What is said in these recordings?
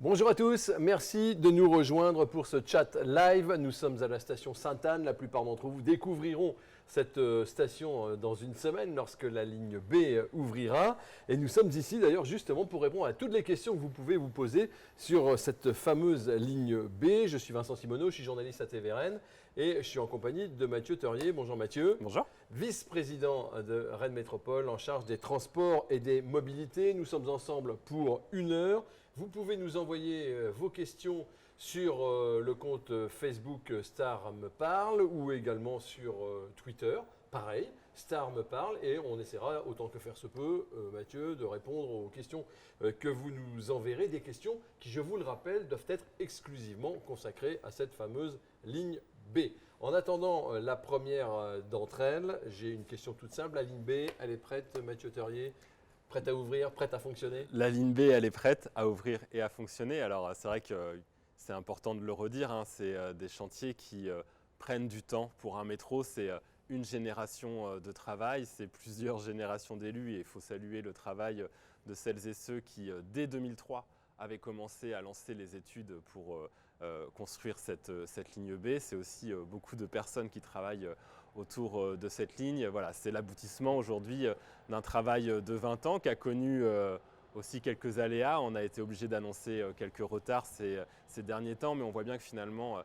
Bonjour à tous, merci de nous rejoindre pour ce chat live. Nous sommes à la station Sainte-Anne. La plupart d'entre vous découvriront cette station dans une semaine lorsque la ligne B ouvrira. Et nous sommes ici d'ailleurs justement pour répondre à toutes les questions que vous pouvez vous poser sur cette fameuse ligne B. Je suis Vincent Simoneau, je suis journaliste à TVRN et je suis en compagnie de Mathieu Teurier. Bonjour Mathieu. Bonjour. Vice-président de Rennes Métropole en charge des transports et des mobilités. Nous sommes ensemble pour 1 heure. Vous pouvez nous envoyer vos questions sur le compte Facebook Star me parle ou également sur Twitter. Pareil, Star me parle et on essaiera autant que faire se peut, Mathieu, de répondre aux questions que vous nous enverrez. Des questions qui, je vous le rappelle, doivent être exclusivement consacrées à cette fameuse ligne B. En attendant la première d'entre elles, j'ai une question toute simple. La ligne B, elle est prête, Mathieu Teurier ? Prête à ouvrir, prête à fonctionner ? La ligne B, elle est prête à ouvrir et à fonctionner. Alors, c'est vrai que c'est important de le redire, hein, c'est des chantiers qui prennent du temps pour un métro. C'est une génération de travail, c'est plusieurs générations d'élus et il faut saluer le travail de celles et ceux qui, dès 2003, avaient commencé à lancer les études pour construire cette ligne B. C'est aussi beaucoup de personnes qui travaillent autour de cette ligne. Voilà, c'est l'aboutissement aujourd'hui d'un travail de 20 ans qui a connu aussi quelques aléas. On a été obligé d'annoncer quelques retards ces derniers temps, mais on voit bien que finalement,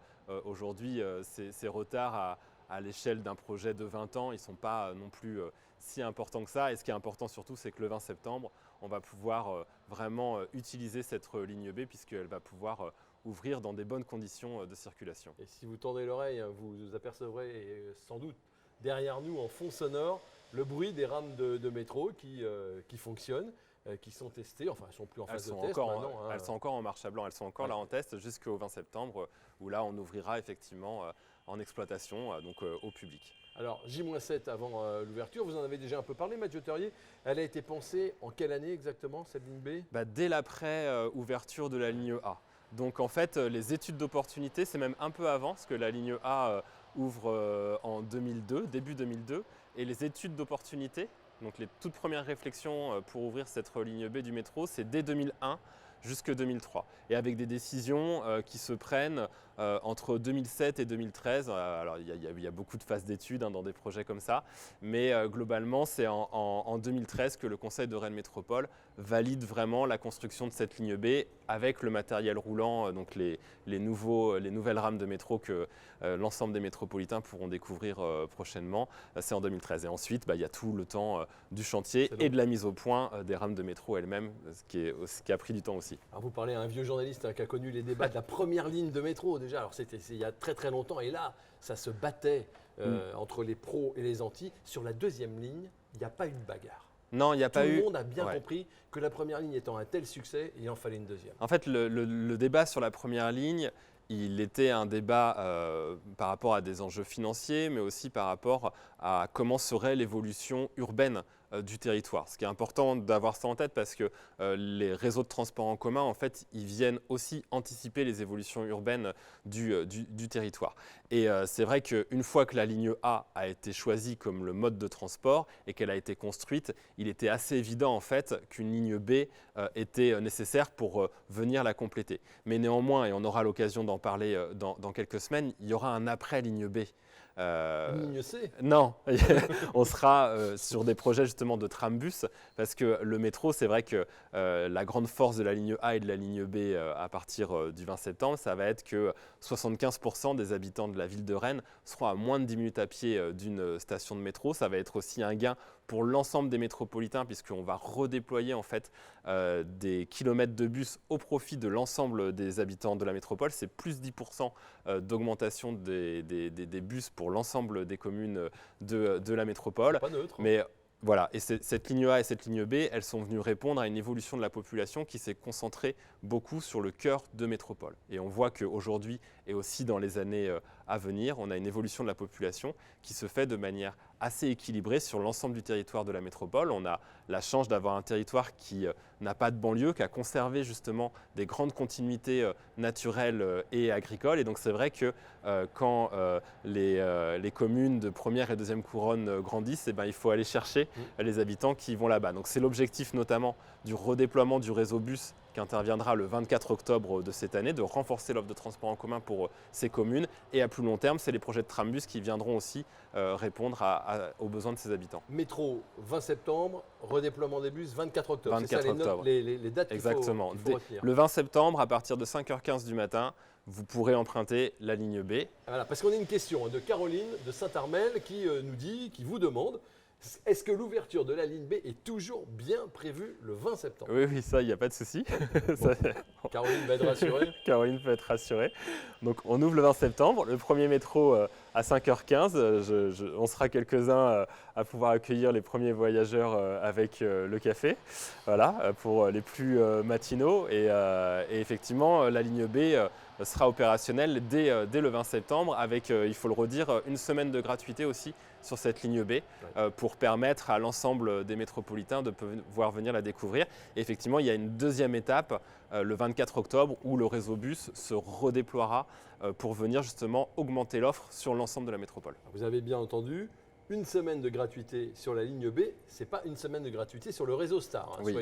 aujourd'hui, ces retards à l'échelle d'un projet de 20 ans, ils ne sont pas non plus si importants que ça. Et ce qui est important surtout, c'est que le 20 septembre, on va pouvoir vraiment utiliser cette ligne B puisqu'elle va pouvoir ouvrir dans des bonnes conditions de circulation. Et si vous tendez l'oreille, vous apercevrez sans doute derrière nous en fond sonore le bruit des rames de métro qui fonctionnent, qui sont testées. Enfin, elles ne sont plus en phase de test maintenant. Elles sont encore en marche à blanc, elles sont encore là en test jusqu'au 20 septembre où là on ouvrira effectivement en exploitation donc au public. Alors, J-7 avant l'ouverture, vous en avez déjà un peu parlé, Mathieu Teurier. Elle a été pensée en quelle année exactement, cette ligne B ? Dès l'après-ouverture de la ligne A. Donc en fait, les études d'opportunité, c'est même un peu avant, parce que la ligne A ouvre en 2002, début 2002. Et les études d'opportunité, donc les toutes premières réflexions pour ouvrir cette ligne B du métro, c'est dès 2001 jusque 2003. Et avec des décisions qui se prennent entre 2007 et 2013. Alors il y a beaucoup de phases d'études dans des projets comme ça, mais globalement c'est en 2013 que le Conseil de Rennes Métropole valide vraiment la construction de cette ligne B avec le matériel roulant, donc les nouvelles rames de métro que l'ensemble des métropolitains pourront découvrir prochainement. C'est en 2013. Et ensuite, il y a tout le temps du chantier et de la mise au point des rames de métro elles-mêmes, ce qui a pris du temps aussi. Alors vous parlez à un vieux journaliste qui a connu les débats de la première ligne de métro déjà. Alors c'était il y a très très longtemps et là, ça se battait entre les pros et les antis. Sur la deuxième ligne, il n'y a pas eu de bagarre. Non, il n'y a pas eu. Tout le monde a bien compris que la première ligne étant un tel succès, il en fallait une deuxième. En fait, le débat sur la première ligne, il était un débat par rapport à des enjeux financiers, mais aussi par rapport à comment serait l'évolution urbaine du territoire. Ce qui est important d'avoir ça en tête parce que les réseaux de transport en commun, en fait, ils viennent aussi anticiper les évolutions urbaines du territoire. Et c'est vrai qu'une fois que la ligne A a été choisie comme le mode de transport et qu'elle a été construite, il était assez évident en fait qu'une ligne B était nécessaire pour venir la compléter. Mais néanmoins, et on aura l'occasion d'en parler dans quelques semaines, il y aura un après ligne B. Ligne C ? Non, on sera sur des projets justement de trambus parce que le métro, c'est vrai que la grande force de la ligne A et de la ligne B à partir du 20 septembre, ça va être que 75% des habitants de la ville de Rennes seront à moins de 10 minutes à pied d'une station de métro. Ça va être aussi un gain pour l'ensemble des métropolitains puisqu'on va redéployer en fait des kilomètres de bus au profit de l'ensemble des habitants de la métropole. C'est plus 10% d'augmentation des bus pour l'ensemble des communes de la métropole. Pas neutre. Mais voilà, et cette ligne A et cette ligne B, elles sont venues répondre à une évolution de la population qui s'est concentrée beaucoup sur le cœur de métropole. Et on voit qu'aujourd'hui et aussi dans les années à venir, on a une évolution de la population qui se fait de manière assez équilibrée sur l'ensemble du territoire de la métropole. On a la chance d'avoir un territoire qui n'a pas de banlieue, qui a conservé justement des grandes continuités naturelles et agricoles. Et donc c'est vrai que quand les communes de première et deuxième couronne grandissent, il faut aller chercher les habitants qui vont là-bas. Donc c'est l'objectif notamment du redéploiement du réseau bus qui interviendra le 24 octobre de cette année, de renforcer l'offre de transport en commun pour ces communes. Et à plus long terme, c'est les projets de trambus qui viendront aussi répondre aux besoins de ces habitants. Métro 20 septembre, redéploiement des bus 24 octobre. 24 octobre. Les dates Exactement. qu'il faut retenir. Le 20 septembre, à partir de 5h15 du matin, vous pourrez emprunter la ligne B. Voilà, parce qu'on a une question de Caroline de Saint-Armel qui nous dit, qui vous demande, est-ce que l'ouverture de la ligne B est toujours bien prévue le 20 septembre? Oui, ça, il n'y a pas de souci. Bon, Caroline va être rassurée. Caroline peut être rassurée. Donc, on ouvre le 20 septembre. Le premier métro à 5h15. On sera quelques-uns à pouvoir accueillir les premiers voyageurs avec le café. Voilà, pour les plus matinaux. Et effectivement, la ligne B sera opérationnelle dès le 20 septembre avec, il faut le redire, une semaine de gratuité aussi sur cette ligne B pour permettre à l'ensemble des métropolitains de pouvoir venir la découvrir. Et effectivement, il y a une deuxième étape le 24 octobre où le réseau bus se redéploiera pour venir justement augmenter l'offre sur l'ensemble de la métropole. Vous avez bien entendu, une semaine de gratuité sur la ligne B, ce n'est pas une semaine de gratuité sur le réseau Star. Hein. Oui.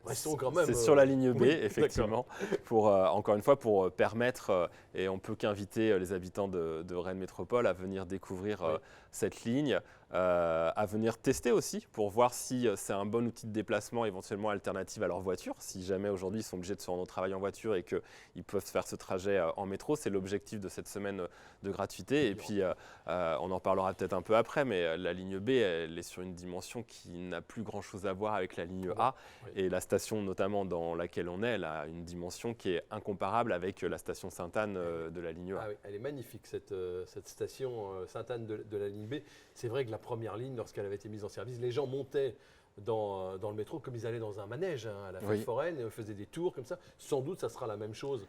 Restons quand même. C'est sur la ligne B, oui, effectivement, pour, encore une fois, pour permettre, et on ne peut qu'inviter les habitants de Rennes Métropole à venir découvrir cette ligne, à venir tester aussi pour voir si c'est un bon outil de déplacement éventuellement alternative à leur voiture. Si jamais aujourd'hui ils sont obligés de se rendre au travail en voiture et qu'ils peuvent faire ce trajet en métro, c'est l'objectif de cette semaine de gratuité. Et puis on en parlera peut-être un peu après, mais la ligne B, elle est sur une dimension qui n'a plus grand-chose à voir avec la ligne A. Et la station notamment dans laquelle on est, elle a une dimension qui est incomparable avec la station Sainte-Anne de la ligne A. Ah oui, elle est magnifique cette station Sainte-Anne de la ligne B. C'est vrai que la première ligne, lorsqu'elle avait été mise en service, les gens montaient dans le métro comme ils allaient dans un manège à la fête foraine, et faisaient des tours comme ça. Sans doute, ça sera la même chose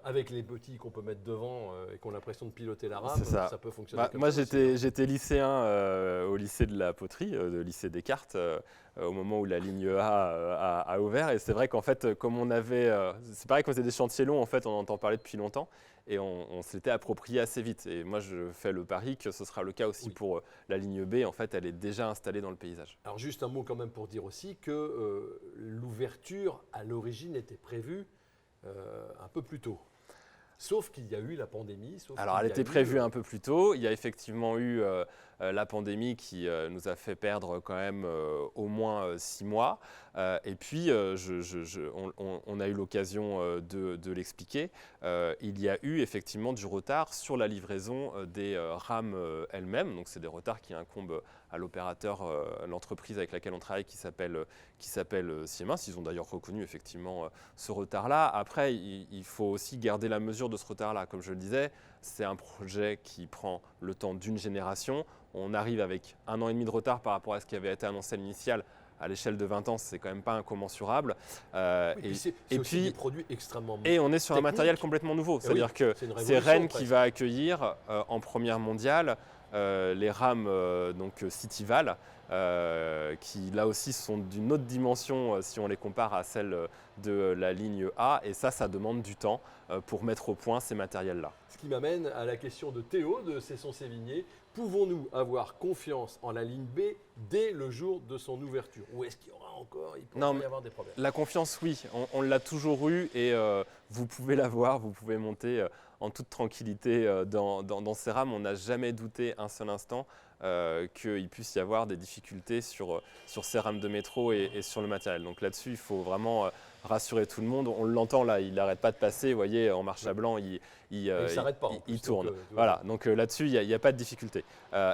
avec les petits qu'on peut mettre devant et qui ont l'impression de piloter la rame. Ça peut fonctionner comme moi, ça aussi. j'étais lycéen au lycée de la poterie, le lycée Descartes, au moment où la ligne A a ouvert. Et c'est vrai qu'en fait, comme on avait, c'est pareil qu'on faisait des chantiers longs, en fait, on entend parler depuis longtemps. Et on s'était approprié assez vite. Et moi, je fais le pari que ce sera le cas aussi pour la ligne B. En fait, elle est déjà installée dans le paysage. Alors, juste un mot quand même pour dire aussi que l'ouverture, à l'origine, était prévue un peu plus tôt. Sauf qu'il y a eu la pandémie. Alors, elle était prévue un peu plus tôt. Il y a effectivement eu la pandémie qui nous a fait perdre quand même au moins 6 mois. Et puis, on a eu l'occasion de l'expliquer. Il y a eu effectivement du retard sur la livraison des rames elles-mêmes. Donc, c'est des retards qui incombent à l'opérateur, l'entreprise avec laquelle on travaille qui s'appelle Siemens. Ils ont d'ailleurs reconnu effectivement ce retard-là. Après, il faut aussi garder la mesure de ce retard-là. Comme je le disais, c'est un projet qui prend le temps d'une génération. On arrive avec 1 an et demi de retard par rapport à ce qui avait été annoncé à l'initial. À l'échelle de 20 ans, c'est quand même pas incommensurable. C'est aussi des produits extrêmement et on est sur un matériel complètement nouveau. C'est-à-dire que c'est Rennes qui va accueillir en première mondiale les rames donc Cityval, qui là aussi sont d'une autre dimension si on les compare à celles de la ligne A. Et ça demande du temps pour mettre au point ces matériels-là. Ce qui m'amène à la question de Théo de Cesson-Sévigné. Pouvons-nous avoir confiance en la ligne B dès le jour de son ouverture? Ou est-ce qu'il y aura encore, il pourrait y avoir des problèmes? La confiance, oui, on l'a toujours eue et vous pouvez l'avoir, vous pouvez monter en toute tranquillité dans ces rames. On n'a jamais douté un seul instant qu'il puisse y avoir des difficultés sur ces rames de métro et sur le matériel. Donc là-dessus, il faut vraiment rassurer tout le monde. On l'entend là, il n'arrête pas de passer, vous voyez, en marche à blanc, il tourne. Voilà, donc là-dessus, il n'y a pas de difficulté.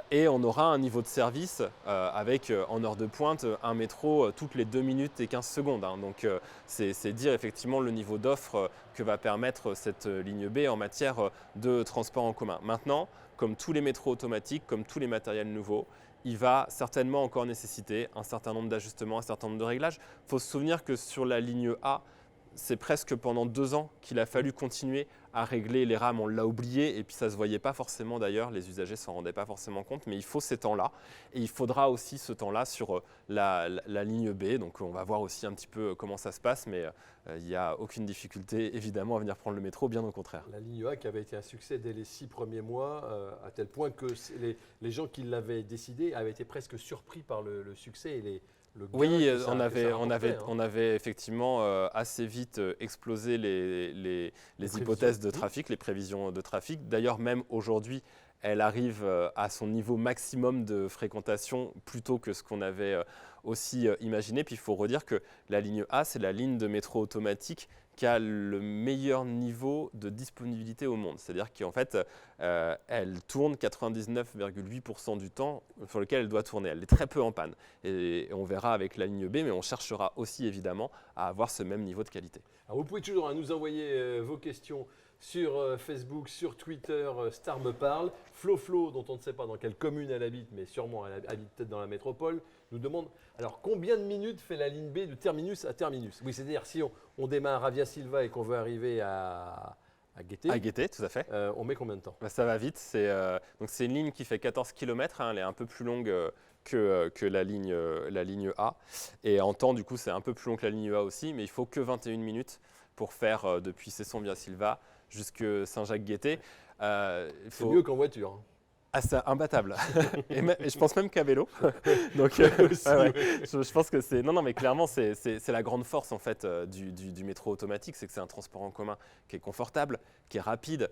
Et on aura un niveau de service avec en heure de pointe un métro toutes les 2 minutes et 15 secondes. Hein. Donc c'est dire effectivement le niveau d'offre que va permettre cette ligne B en matière de transport en commun. Maintenant, comme tous les métros automatiques, comme tous les matériels nouveaux, il va certainement encore nécessiter un certain nombre d'ajustements, un certain nombre de réglages. Il faut se souvenir que sur la ligne A, c'est presque pendant 2 ans qu'il a fallu continuer à régler les rames. On l'a oublié et puis ça ne se voyait pas forcément d'ailleurs, les usagers ne s'en rendaient pas forcément compte, mais il faut ces temps-là. Et il faudra aussi ce temps-là sur la ligne B. Donc on va voir aussi un petit peu comment ça se passe, mais il n'y a aucune difficulté évidemment à venir prendre le métro, bien au contraire. La ligne A qui avait été un succès dès les 6 premiers mois, à tel point que les gens qui l'avaient décidé avaient été presque surpris par le succès et le gain Oui, que ça rapporterait, hein. on avait effectivement assez vite explosé les hypothèses de trafic, les prévisions de trafic. D'ailleurs, même aujourd'hui, elle arrive à son niveau maximum de fréquentation plus tôt que ce qu'on avait aussi imaginé. Puis il faut redire que la ligne A, c'est la ligne de métro automatique qui a le meilleur niveau de disponibilité au monde. C'est-à-dire qu'en fait, elle tourne 99,8% du temps sur lequel elle doit tourner. Elle est très peu en panne. Et on verra avec la ligne B, mais on cherchera aussi évidemment à avoir ce même niveau de qualité. Alors vous pouvez toujours nous envoyer vos questions sur Facebook, sur Twitter, Star me parle. Flo, dont on ne sait pas dans quelle commune elle habite, mais sûrement elle habite peut-être dans la métropole, nous demande alors combien de minutes fait la ligne B de terminus à terminus? Oui, c'est-à-dire si on démarre à Via Silva et qu'on veut arriver à Guété, À Guété, tout à fait. on met combien de temps? Bah, ça va vite. Donc c'est une ligne qui fait 14 km. Elle est un peu plus longue que la ligne A. Et en temps, du coup, c'est un peu plus long que la ligne A aussi. Mais il faut que 21 minutes pour faire depuis Cesson via Silva jusque Saint-Jacques-Guété. C'est mieux qu'en voiture, hein. Ah, c'est imbattable. Et je pense même qu'à vélo. Donc, Aussi, ouais. oui. Je pense que c'est. Non, mais clairement, c'est la grande force en fait du métro automatique, c'est que c'est un transport en commun qui est confortable, qui est rapide.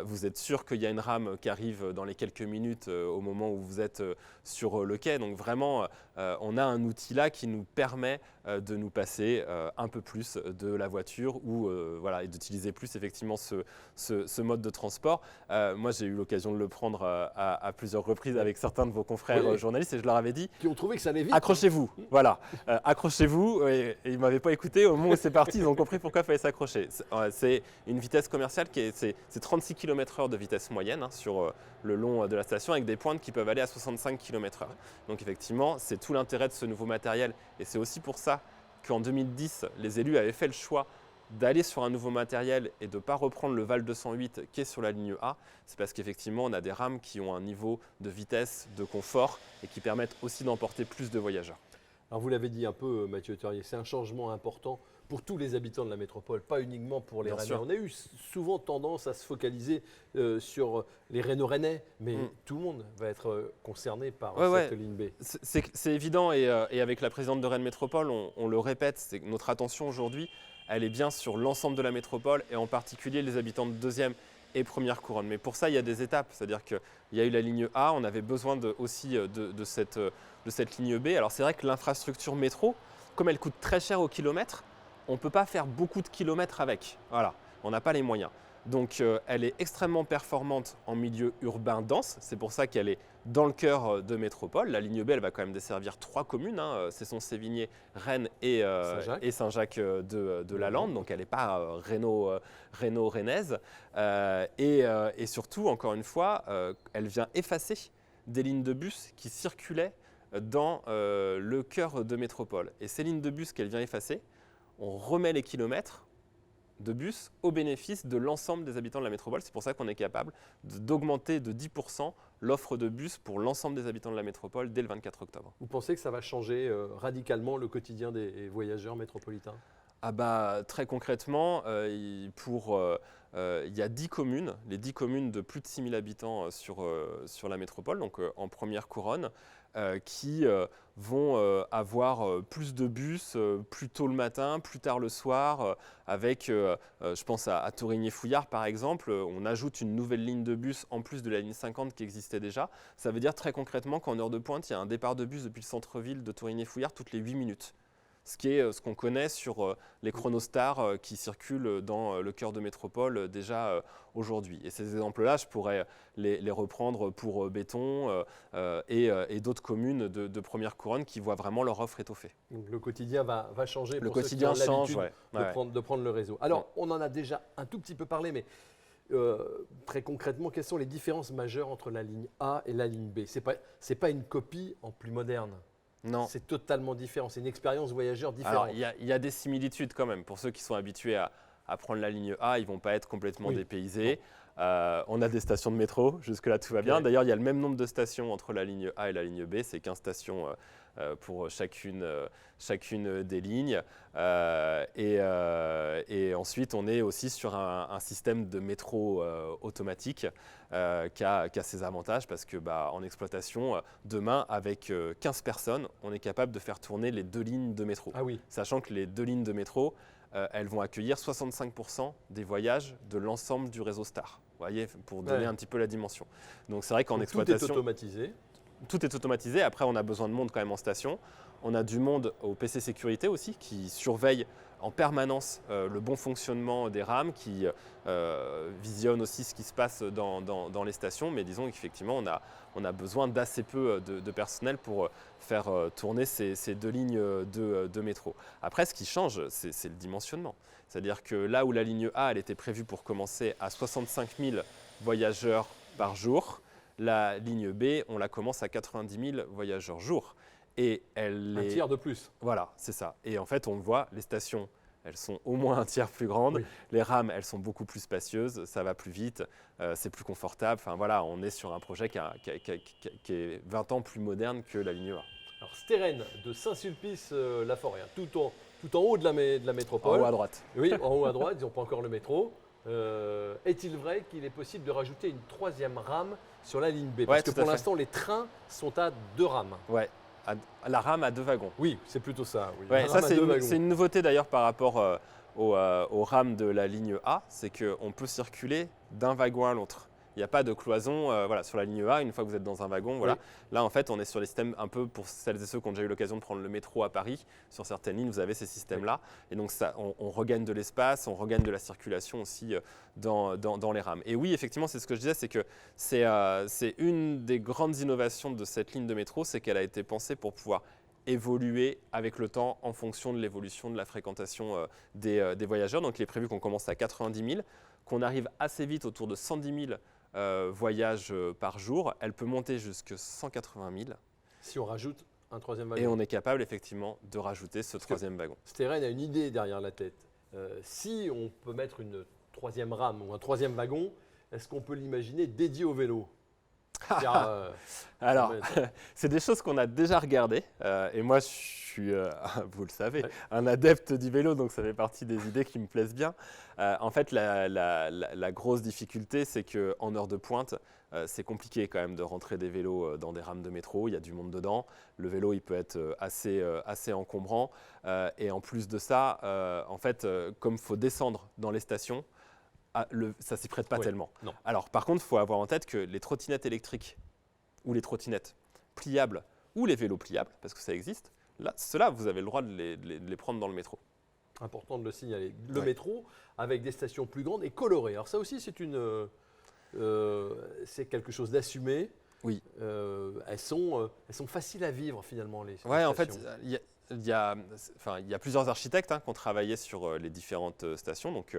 Vous êtes sûr qu'il y a une rame qui arrive dans les quelques minutes au moment où vous êtes sur le quai. Donc vraiment, on a un outil là qui nous permet de nous passer un peu plus de la voiture ou voilà, et d'utiliser plus effectivement ce mode de transport. Moi, j'ai eu l'occasion de le prendre à plusieurs reprises avec certains de vos confrères journalistes et je leur avais dit Qui ont trouvé que ça allait vite. accrochez-vous, voilà, accrochez-vous. Et ils ne m'avaient pas écouté. Au moment où c'est parti, ils ont compris pourquoi il fallait s'accrocher. C'est une vitesse commerciale qui est 36 km/h de vitesse moyenne sur le long de la station avec des pointes qui peuvent aller à 65 km/h. Donc effectivement, c'est tout l'intérêt de ce nouveau matériel et c'est aussi pour ça qu'en 2010, les élus avaient fait le choix d'aller sur un nouveau matériel et de ne pas reprendre le Val 208 qui est sur la ligne A. C'est parce qu'effectivement, on a des rames qui ont un niveau de vitesse, de confort et qui permettent aussi d'emporter plus de voyageurs. Alors vous l'avez dit un peu, Mathieu Terrier, c'est un changement important pour tous les habitants de la métropole, pas uniquement pour les Bien Rennais. sûr. On a eu souvent tendance à se focaliser sur les Rhéno-Rennais, mais tout le monde va être concerné par cette ligne B. C'est évident et avec la présidente de Rennes Métropole, on le répète, c'est que notre attention aujourd'hui, elle est bien sur l'ensemble de la métropole et en particulier les habitants de deuxième et première couronne. Mais pour ça, il y a des étapes, c'est-à-dire qu'il y a eu la ligne A, on avait besoin aussi de cette ligne B. Alors c'est vrai que l'infrastructure métro, comme elle coûte très cher au kilomètre, on ne peut pas faire beaucoup de kilomètres avec. Voilà, on n'a pas les moyens. Donc elle est extrêmement performante en milieu urbain dense, c'est pour ça qu'elle est dans le cœur de métropole. La ligne B, elle va quand même desservir 3 communes, Cesson-Sévigné, Rennes et Saint-Jacques de la Lande, donc elle n'est pas Rhéno-Rennaise. Et surtout, encore une fois, elle vient effacer des lignes de bus qui circulaient dans le cœur de métropole. Et ces lignes de bus qu'elle vient effacer, on remet les kilomètres de bus au bénéfice de l'ensemble des habitants de la métropole. C'est pour ça qu'on est capable d'augmenter de 10% l'offre de bus pour l'ensemble des habitants de la métropole dès le 24 octobre. Vous pensez que ça va changer radicalement le quotidien des voyageurs métropolitains? Ah bah, très concrètement, il y a 10 communes, les 10 communes de plus de 6 000 habitants sur la métropole, donc en première couronne, qui vont avoir plus de bus plus tôt le matin, plus tard le soir, avec, je pense à Thorigny-Fouillard par exemple, on ajoute une nouvelle ligne de bus en plus de la ligne 50 qui existait déjà. Ça veut dire très concrètement qu'en heure de pointe, il y a un départ de bus depuis le centre-ville de Thorigny-Fouillard toutes les 8 minutes. Ce qui est ce qu'on connaît sur les chronostars qui circulent dans le cœur de métropole déjà aujourd'hui. Et ces exemples-là, je pourrais les reprendre pour Béton et d'autres communes de première couronne qui voient vraiment leur offre étoffée. Donc le quotidien va changer Le pour quotidien ceux qui ont change, l'habitude de prendre le réseau. Alors, on en a déjà un tout petit peu parlé, mais très concrètement, quelles sont les différences majeures entre la ligne A et la ligne B? C'est pas une copie en plus moderne. Non. C'est totalement différent, c'est une expérience voyageur différente. Alors, il y a des similitudes quand même. Pour ceux qui sont habitués à prendre la ligne A, ils ne vont pas être complètement dépaysés. On a des stations de métro, jusque-là tout va bien. Ok. D'ailleurs, il y a le même nombre de stations entre la ligne A et la ligne B, c'est 15 stations pour chacune des lignes. Et ensuite, on est aussi sur un système de métro automatique qui a ses avantages parce que en exploitation, demain, avec 15 personnes, on est capable de faire tourner les 2 lignes de métro. Ah oui. Sachant que les 2 lignes de métro, elles vont accueillir 65% des voyages de l'ensemble du réseau Star. Vous voyez, pour donner un petit peu la dimension. Donc c'est vrai qu'en exploitation, tout est automatisé. tout est automatisé. Après, on a besoin de monde quand même en station. On a du monde au PC sécurité aussi qui surveille en permanence le bon fonctionnement des rames, qui visionne aussi ce qui se passe dans les stations. Mais disons qu'effectivement, on a besoin d'assez peu de personnel pour faire tourner ces 2 lignes de métro. Après, ce qui change, c'est le dimensionnement. C'est-à-dire que là où la ligne A, elle était prévue pour commencer à 65 000 voyageurs par jour, la ligne B, on la commence à 90 000 voyageurs jour. Et Un tiers de plus. Voilà, c'est ça. Et en fait, on le voit, les stations, elles sont au moins un tiers plus grandes. Oui. Les rames, elles sont beaucoup plus spacieuses, ça va plus vite, c'est plus confortable. Enfin voilà, on est sur un projet qui est 20 ans plus moderne que la ligne A. Alors Steren de Saint-Sulpice-la-Forêt, tout en haut de la En métropole. haut à droite. Oui, en haut à droite, ils n'ont pas encore le métro. Est-il vrai qu'il est possible de rajouter une 3e rame sur la ligne B? Parce Ouais, que tout à pour fait. l'instant, les trains sont à 2 rames. Ouais, la rame à 2 wagons. Oui, c'est plutôt ça. Oui. Ouais, La ça, rame à c'est 2 une, wagons. c'est une nouveauté d'ailleurs par rapport aux rames de la ligne A, c'est qu'on peut circuler d'un wagon à l'autre. Il n'y a pas de cloison voilà, sur la ligne A, une fois que vous êtes dans un wagon. Voilà. Oui. Là, en fait, on est sur les systèmes un peu pour celles et ceux qui ont déjà eu l'occasion de prendre le métro à Paris. Sur certaines lignes, vous avez ces systèmes-là. Et donc, ça, on regagne de l'espace, on regagne de la circulation aussi dans les rames. Et oui, effectivement, c'est ce que je disais, c'est que c'est une des grandes innovations de cette ligne de métro, c'est qu'elle a été pensée pour pouvoir évoluer avec le temps en fonction de l'évolution de la fréquentation des voyageurs. Donc, il est prévu qu'on commence à 90 000, qu'on arrive assez vite autour de 110 000 voyages par jour. Elle peut monter jusqu'à 180 000. Si on rajoute un 3e Et wagon. on est capable effectivement de rajouter ce 3e wagon. Steren a une idée derrière la tête. Si on peut mettre une 3e rame ou un 3e wagon, est-ce qu'on peut l'imaginer dédié au vélo? Alors, c'est des choses qu'on a déjà regardées. Et moi, je suis, vous le savez, un adepte du vélo, donc ça fait partie des idées qui me plaisent bien. En fait, la grosse difficulté, c'est qu'en heure de pointe, c'est compliqué quand même de rentrer des vélos dans des rames de métro. Il y a du monde dedans. Le vélo, il peut être assez encombrant. Et en plus de ça, en fait, comme il faut descendre dans les stations, ça s'y prête pas tellement. Non. Alors, par contre, il faut avoir en tête que les trottinettes électriques ou les trottinettes pliables ou les vélos pliables, parce que ça existe, là, ceux-là, vous avez le droit de les prendre dans le métro. Important de le signaler. Le métro avec des stations plus grandes et colorées. Alors ça aussi, c'est quelque chose d'assumé. Oui. Elles sont faciles à vivre finalement, les Ouais, en stations. fait, il y a plusieurs architectes qui ont travaillé sur les différentes stations. Donc,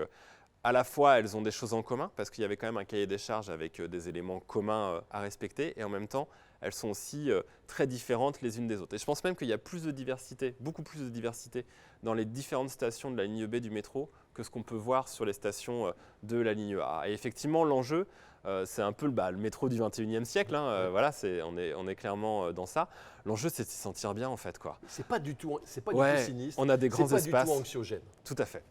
à la fois, elles ont des choses en commun parce qu'il y avait quand même un cahier des charges avec des éléments communs à respecter. Et en même temps, elles sont aussi très différentes les unes des autres. Et je pense même qu'il y a plus de diversité, beaucoup plus de diversité dans les différentes stations de la ligne B du métro que ce qu'on peut voir sur les stations de la ligne A. Et effectivement, l'enjeu, c'est un peu le métro du 21e siècle. Voilà, on est clairement dans ça. L'enjeu, c'est de s'y sentir bien en fait, quoi. C'est pas du tout sinistre. On a des grands C'est pas espace. du tout anxiogène. Tout à fait.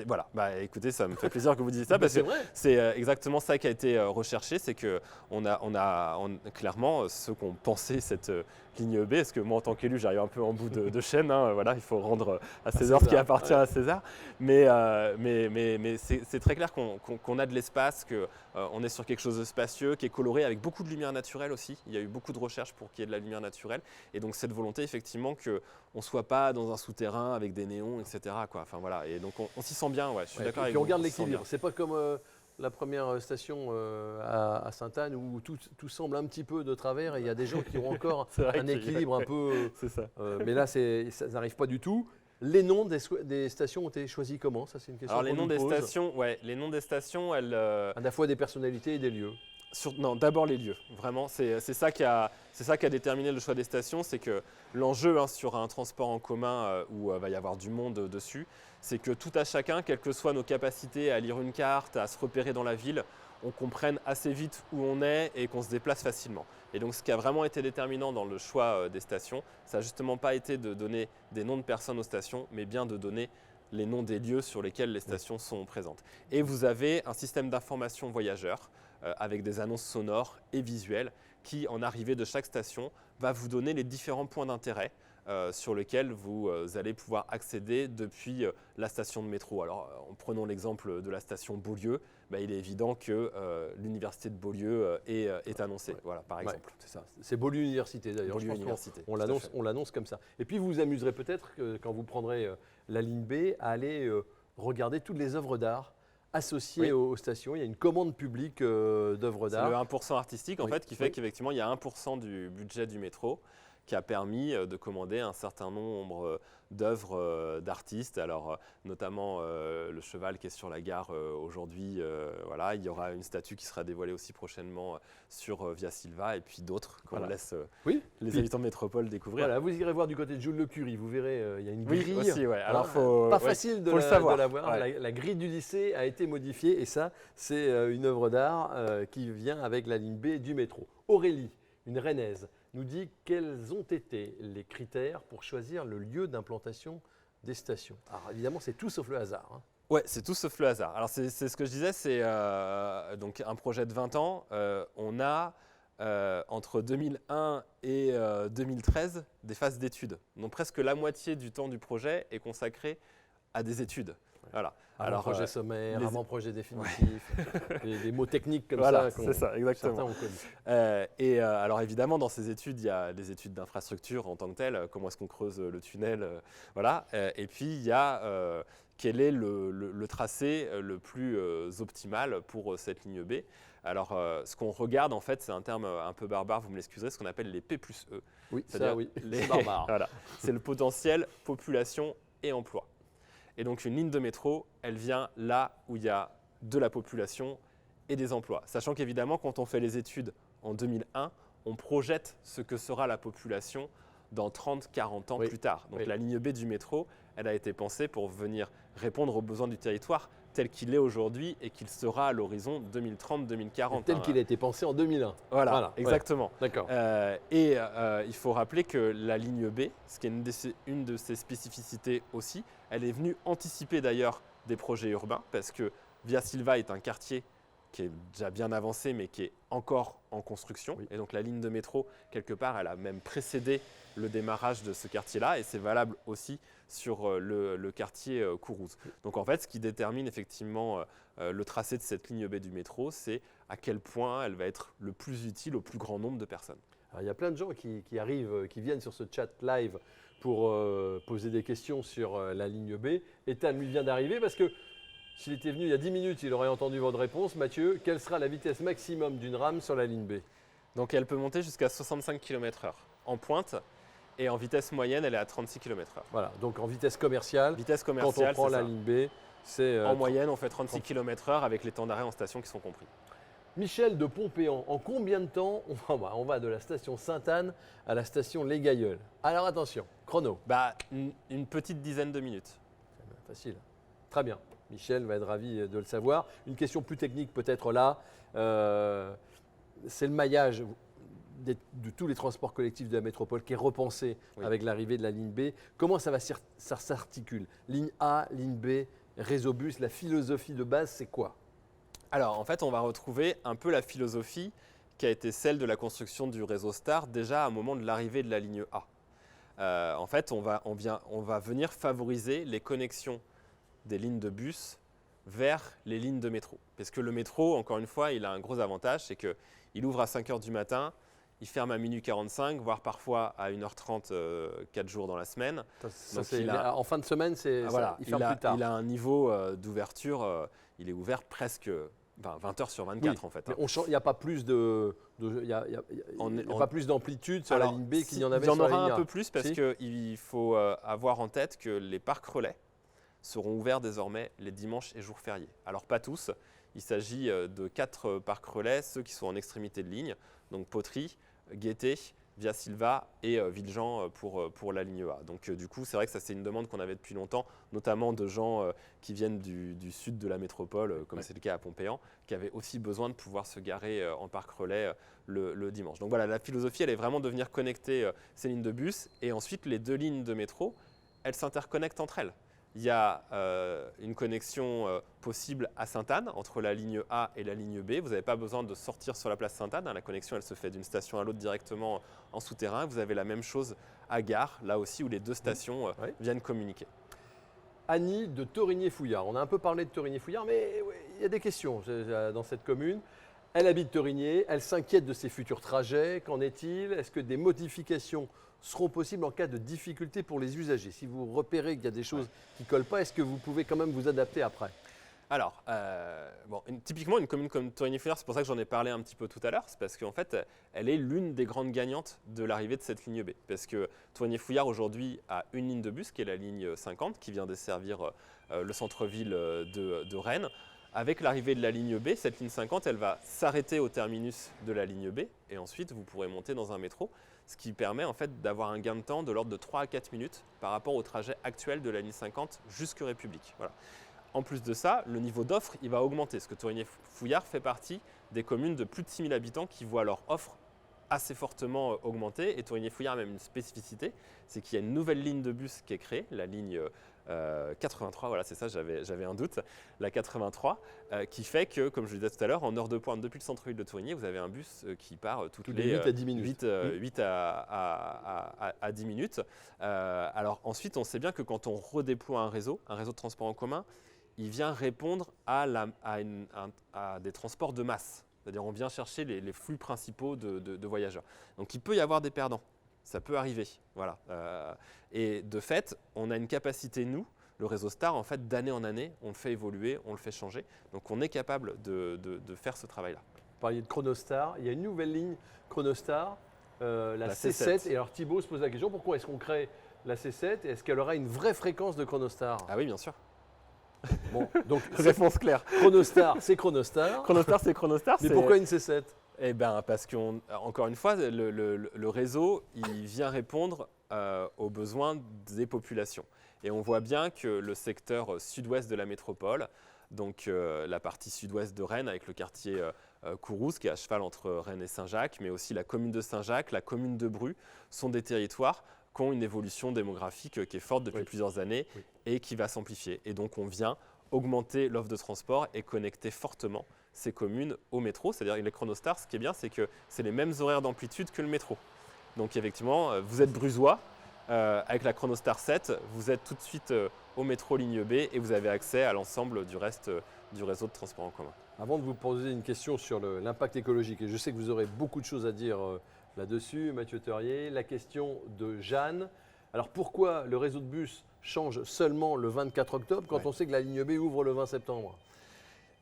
Voilà. Écoutez, ça me fait plaisir que vous disiez ça parce C'est que vrai. c'est exactement ça qui a été recherché, c'est que on a clairement ceux qui ont pensé cette ligne B, parce que moi en tant qu'élu, j'arrive un peu en bout de chaîne. Voilà, il faut rendre à César ce qui appartient à César. Mais c'est très clair qu'on a de l'espace, qu'on est sur quelque chose de spacieux, qui est coloré avec beaucoup de lumière naturelle aussi. Il y a eu beaucoup de recherches pour qu'il y ait de la lumière naturelle. Et donc cette volonté effectivement qu'on ne soit pas dans un souterrain avec des néons, etc. quoi. Enfin voilà. Et donc on s'y sent bien, ouais. Je suis d'accord avec vous. vous. On garde s'y sent l'équilibre. bien. C'est pas comme la première station à Sainte-Anne où tout semble un petit peu de travers et il y a des gens qui ont encore un équilibre un peu. C'est ça. Mais là, ça n'arrive pas du tout. Les noms des stations ont été choisis comment? Ça, c'est une question. Alors les noms des stations, elles. À la fois des personnalités et des lieux. Non, d'abord les lieux. Vraiment, c'est ça qui a déterminé le choix des stations. C'est que l'enjeu sur un transport en commun où va y avoir du monde dessus, c'est que tout à chacun, quelles que soient nos capacités à lire une carte, à se repérer dans la ville, on comprenne assez vite où on est et qu'on se déplace facilement. Et donc ce qui a vraiment été déterminant dans le choix des stations, ça n'a justement pas été de donner des noms de personnes aux stations, mais bien de donner les noms des lieux sur lesquels les stations sont présentes. Et vous avez un système d'information voyageurs avec des annonces sonores et visuelles qui, en arrivée de chaque station, va vous donner les différents points d'intérêt sur lesquels vous allez pouvoir accéder depuis la station de métro. Alors, en prenant l'exemple de la station Beaulieu, il est évident que l'université de Beaulieu est annoncée, voilà, par exemple. Ouais, c'est ça. C'est Beaulieu Université d'ailleurs. Beaulieu Université. On l'annonce comme ça. Et puis vous vous amuserez peut-être, quand vous prendrez la ligne B, à aller regarder toutes les œuvres d'art associées aux stations. Il y a une commande publique d'œuvres d'art. C'est le 1% artistique en fait, qui fait qu'effectivement il y a 1% du budget du métro qui a permis de commander un certain nombre d'œuvres d'artistes. Alors notamment le cheval qui est sur la gare aujourd'hui, voilà, il y aura une statue qui sera dévoilée aussi prochainement sur Via Silva et puis d'autres qu'on laisse les habitants de métropole découvrir. Voilà, vous irez voir du côté de Jules Lecurie, vous verrez, il y a une grille. Oui, aussi, ouais. Alors, pas facile de la voir. Ouais. La grille du lycée a été modifiée et ça, c'est une œuvre d'art qui vient avec la ligne B du métro. Aurélie, une Rennaise, nous dit quels ont été les critères pour choisir le lieu d'implantation des stations. Alors évidemment, c'est tout sauf le hasard. Hein. Ouais, c'est tout sauf le hasard. Alors c'est ce que je disais, c'est donc un projet de 20 ans. On a entre 2001 et 2013 des phases d'études. Donc presque la moitié du temps du projet est consacré à des études. Voilà. Alors, projet sommaire, avant-projet définitif, des mots techniques comme ça. C'est ça, exactement. Certains ont connu. Alors évidemment, dans ces études, il y a des études d'infrastructure en tant que telles, comment est-ce qu'on creuse le tunnel, voilà. Et puis il y a quel est le tracé le plus optimal pour cette ligne B. Alors ce qu'on regarde en fait, c'est un terme un peu barbare, vous me l'excuserez, ce qu'on appelle les P+E. Oui, ça oui, c'est barbare. Voilà. C'est le potentiel, population et emploi. Et donc une ligne de métro, elle vient là où il y a de la population et des emplois. Sachant qu'évidemment, quand on fait les études en 2001, on projette ce que sera la population dans 30-40 ans plus tard. Donc la ligne B du métro, elle a été pensée pour venir répondre aux besoins du territoire tel qu'il est aujourd'hui et qu'il sera à l'horizon 2030-2040. Tel qu'il a été pensé en 2001. Voilà, exactement. D'accord. Il faut rappeler que la ligne B, ce qui est une de ses spécificités aussi, elle est venue anticiper d'ailleurs des projets urbains parce que Via Silva est un quartier qui est déjà bien avancé mais qui est encore en construction. Et donc la ligne de métro, quelque part, elle a même précédé le démarrage de ce quartier-là et c'est valable aussi sur le quartier Kourouz. Donc en fait, ce qui détermine effectivement le tracé de cette ligne B du métro, c'est à quel point elle va être le plus utile au plus grand nombre de personnes. Alors, il y a plein de gens qui arrivent, qui viennent sur ce chat live pour poser des questions sur la ligne B. Ethan, lui, vient d'arriver parce que s'il était venu il y a 10 minutes, il aurait entendu votre réponse. Mathieu, quelle sera la vitesse maximum d'une rame sur la ligne B? Donc elle peut monter jusqu'à 65 km/h en pointe. Et en vitesse moyenne, elle est à 36 km/h. Voilà, donc en vitesse commerciale, quand on prend la ligne B, c'est… en moyenne, on fait 36 km/h avec les temps d'arrêt en station qui sont compris. Michel de Pompéan, en combien de temps on va de la station Sainte-Anne à la station Les Gailleuls? Alors attention, chrono. Une petite dizaine de minutes. Facile. Très bien. Michel va être ravi de le savoir. Une question plus technique peut-être là. C'est le maillage de tous les transports collectifs de la métropole qui est repensé avec l'arrivée de la ligne B. Comment ça s'articule? Ligne A, ligne B, réseau bus, la philosophie de base, c'est quoi? Alors en fait, on va retrouver un peu la philosophie qui a été celle de la construction du réseau Star déjà à un moment de l'arrivée de la ligne A. En fait, on va venir favoriser les connexions des lignes de bus vers les lignes de métro. Parce que le métro, encore une fois, il a un gros avantage, c'est qu'il ouvre à 5 h du matin, il ferme à minuit 45, voire parfois à 1h30, 4 jours dans la semaine. En fin de semaine, il ferme plus tard. Il a un niveau d'ouverture, il est ouvert presque 20 h sur 24 en fait. Il n'y a pas plus d'amplitude sur la ligne B qu'il y en avait sur la ligne A. Il y en aura un peu plus parce qu'il faut avoir en tête que les parcs relais seront ouverts désormais les dimanches et jours fériés. Alors pas tous, il s'agit de 4 parcs relais, ceux qui sont en extrémité de ligne, donc Poterie, Gaîté, via Silva et Villejean pour la ligne A. Donc du coup, c'est vrai que ça c'est une demande qu'on avait depuis longtemps, notamment de gens qui viennent du sud de la métropole, comme c'est le cas à Pompéan, qui avaient aussi besoin de pouvoir se garer en parc relais le dimanche. Donc voilà, la philosophie, elle est vraiment de venir connecter ces lignes de bus et ensuite les 2 lignes de métro, elles s'interconnectent entre elles. Il y a une connexion possible à Sainte-Anne entre la ligne A et la ligne B. Vous n'avez pas besoin de sortir sur la place Sainte-Anne. La connexion, elle se fait d'une station à l'autre directement en souterrain. Vous avez la même chose à Gare, là aussi où les 2 stations viennent communiquer. Annie de Thorigné-Fouillard. On a un peu parlé de Thorigné-Fouillard, mais il y a des questions dans cette commune. Elle habite Thorigné, elle s'inquiète de ses futurs trajets. Qu'en est-il? Est-ce que des modifications seront possibles en cas de difficulté pour les usagers? Si vous repérez qu'il y a des choses qui ne collent pas, est-ce que vous pouvez quand même vous adapter après? Alors, typiquement, une commune comme Thorigné-Fouillard, c'est pour ça que j'en ai parlé un petit peu tout à l'heure, c'est parce qu'en fait, elle est l'une des grandes gagnantes de l'arrivée de cette ligne B. Parce que Thorigné-Fouillard, aujourd'hui, a une ligne de bus, qui est la ligne 50, qui vient desservir le centre-ville de Rennes. Avec l'arrivée de la ligne B, cette ligne 50, elle va s'arrêter au terminus de la ligne B, et ensuite, vous pourrez monter dans un métro, ce qui permet en fait d'avoir un gain de temps de l'ordre de 3 à 4 minutes par rapport au trajet actuel de la ligne 50 jusque République. Voilà. En plus de ça, le niveau d'offre, il va augmenter, parce que Thorigné-Fouillard fait partie des communes de plus de 6 000 habitants qui voient leur offre assez fortement augmenter. Et Thorigné-Fouillard a même une spécificité, c'est qu'il y a une nouvelle ligne de bus qui est créée, la ligne 83, voilà, c'est ça, j'avais un doute, la 83, qui fait que, comme je le disais tout à l'heure, en heure de pointe depuis le centre-ville de Thorigné, vous avez un bus qui part toutes les 8 à 10 minutes. 8 à 10 minutes. Alors ensuite, on sait bien que quand on redéploie un réseau de transport en commun, il vient répondre à des transports de masse. C'est-à-dire on vient chercher les flux principaux de voyageurs. Donc il peut y avoir des perdants. Ça peut arriver, voilà. Et de fait, on a une capacité, nous, le réseau Star, en fait, d'année en année, on le fait évoluer, on le fait changer. Donc on est capable de faire ce travail-là. Vous parliez de Chronostar, il y a une nouvelle ligne Chronostar, la C7. Et alors Thibaut se pose la question, pourquoi est-ce qu'on crée la C7 et est-ce qu'elle aura une vraie fréquence de Chronostar? Ah oui, bien sûr. Bon, donc réponse claire. Chronostar, c'est Chronostar. Chronostar, c'est Chronostar. Mais pourquoi une C7? Eh bien, parce qu'encore une fois, le réseau, il vient répondre aux besoins des populations. Et on voit bien que le secteur sud-ouest de la métropole, donc la partie sud-ouest de Rennes avec le quartier Kourouze, qui est à cheval entre Rennes et Saint-Jacques, mais aussi la commune de Saint-Jacques, la commune de Bru, sont des territoires qui ont une évolution démographique qui est forte depuis plusieurs années et qui va s'amplifier. Et donc on vient augmenter l'offre de transport et connecter fortement ces communes au métro. C'est-à-dire les Chronostar, ce qui est bien, c'est que c'est les mêmes horaires d'amplitude que le métro. Donc effectivement, vous êtes brusois, avec la Chronostar 7, vous êtes tout de suite au métro ligne B et vous avez accès à l'ensemble du reste du réseau de transport en commun. Avant de vous poser une question sur l'impact écologique, et je sais que vous aurez beaucoup de choses à dire là-dessus, Mathieu Teurier, la question de Jeanne. Alors pourquoi le réseau de bus change seulement le 24 octobre quand on sait que la ligne B ouvre le 20 septembre?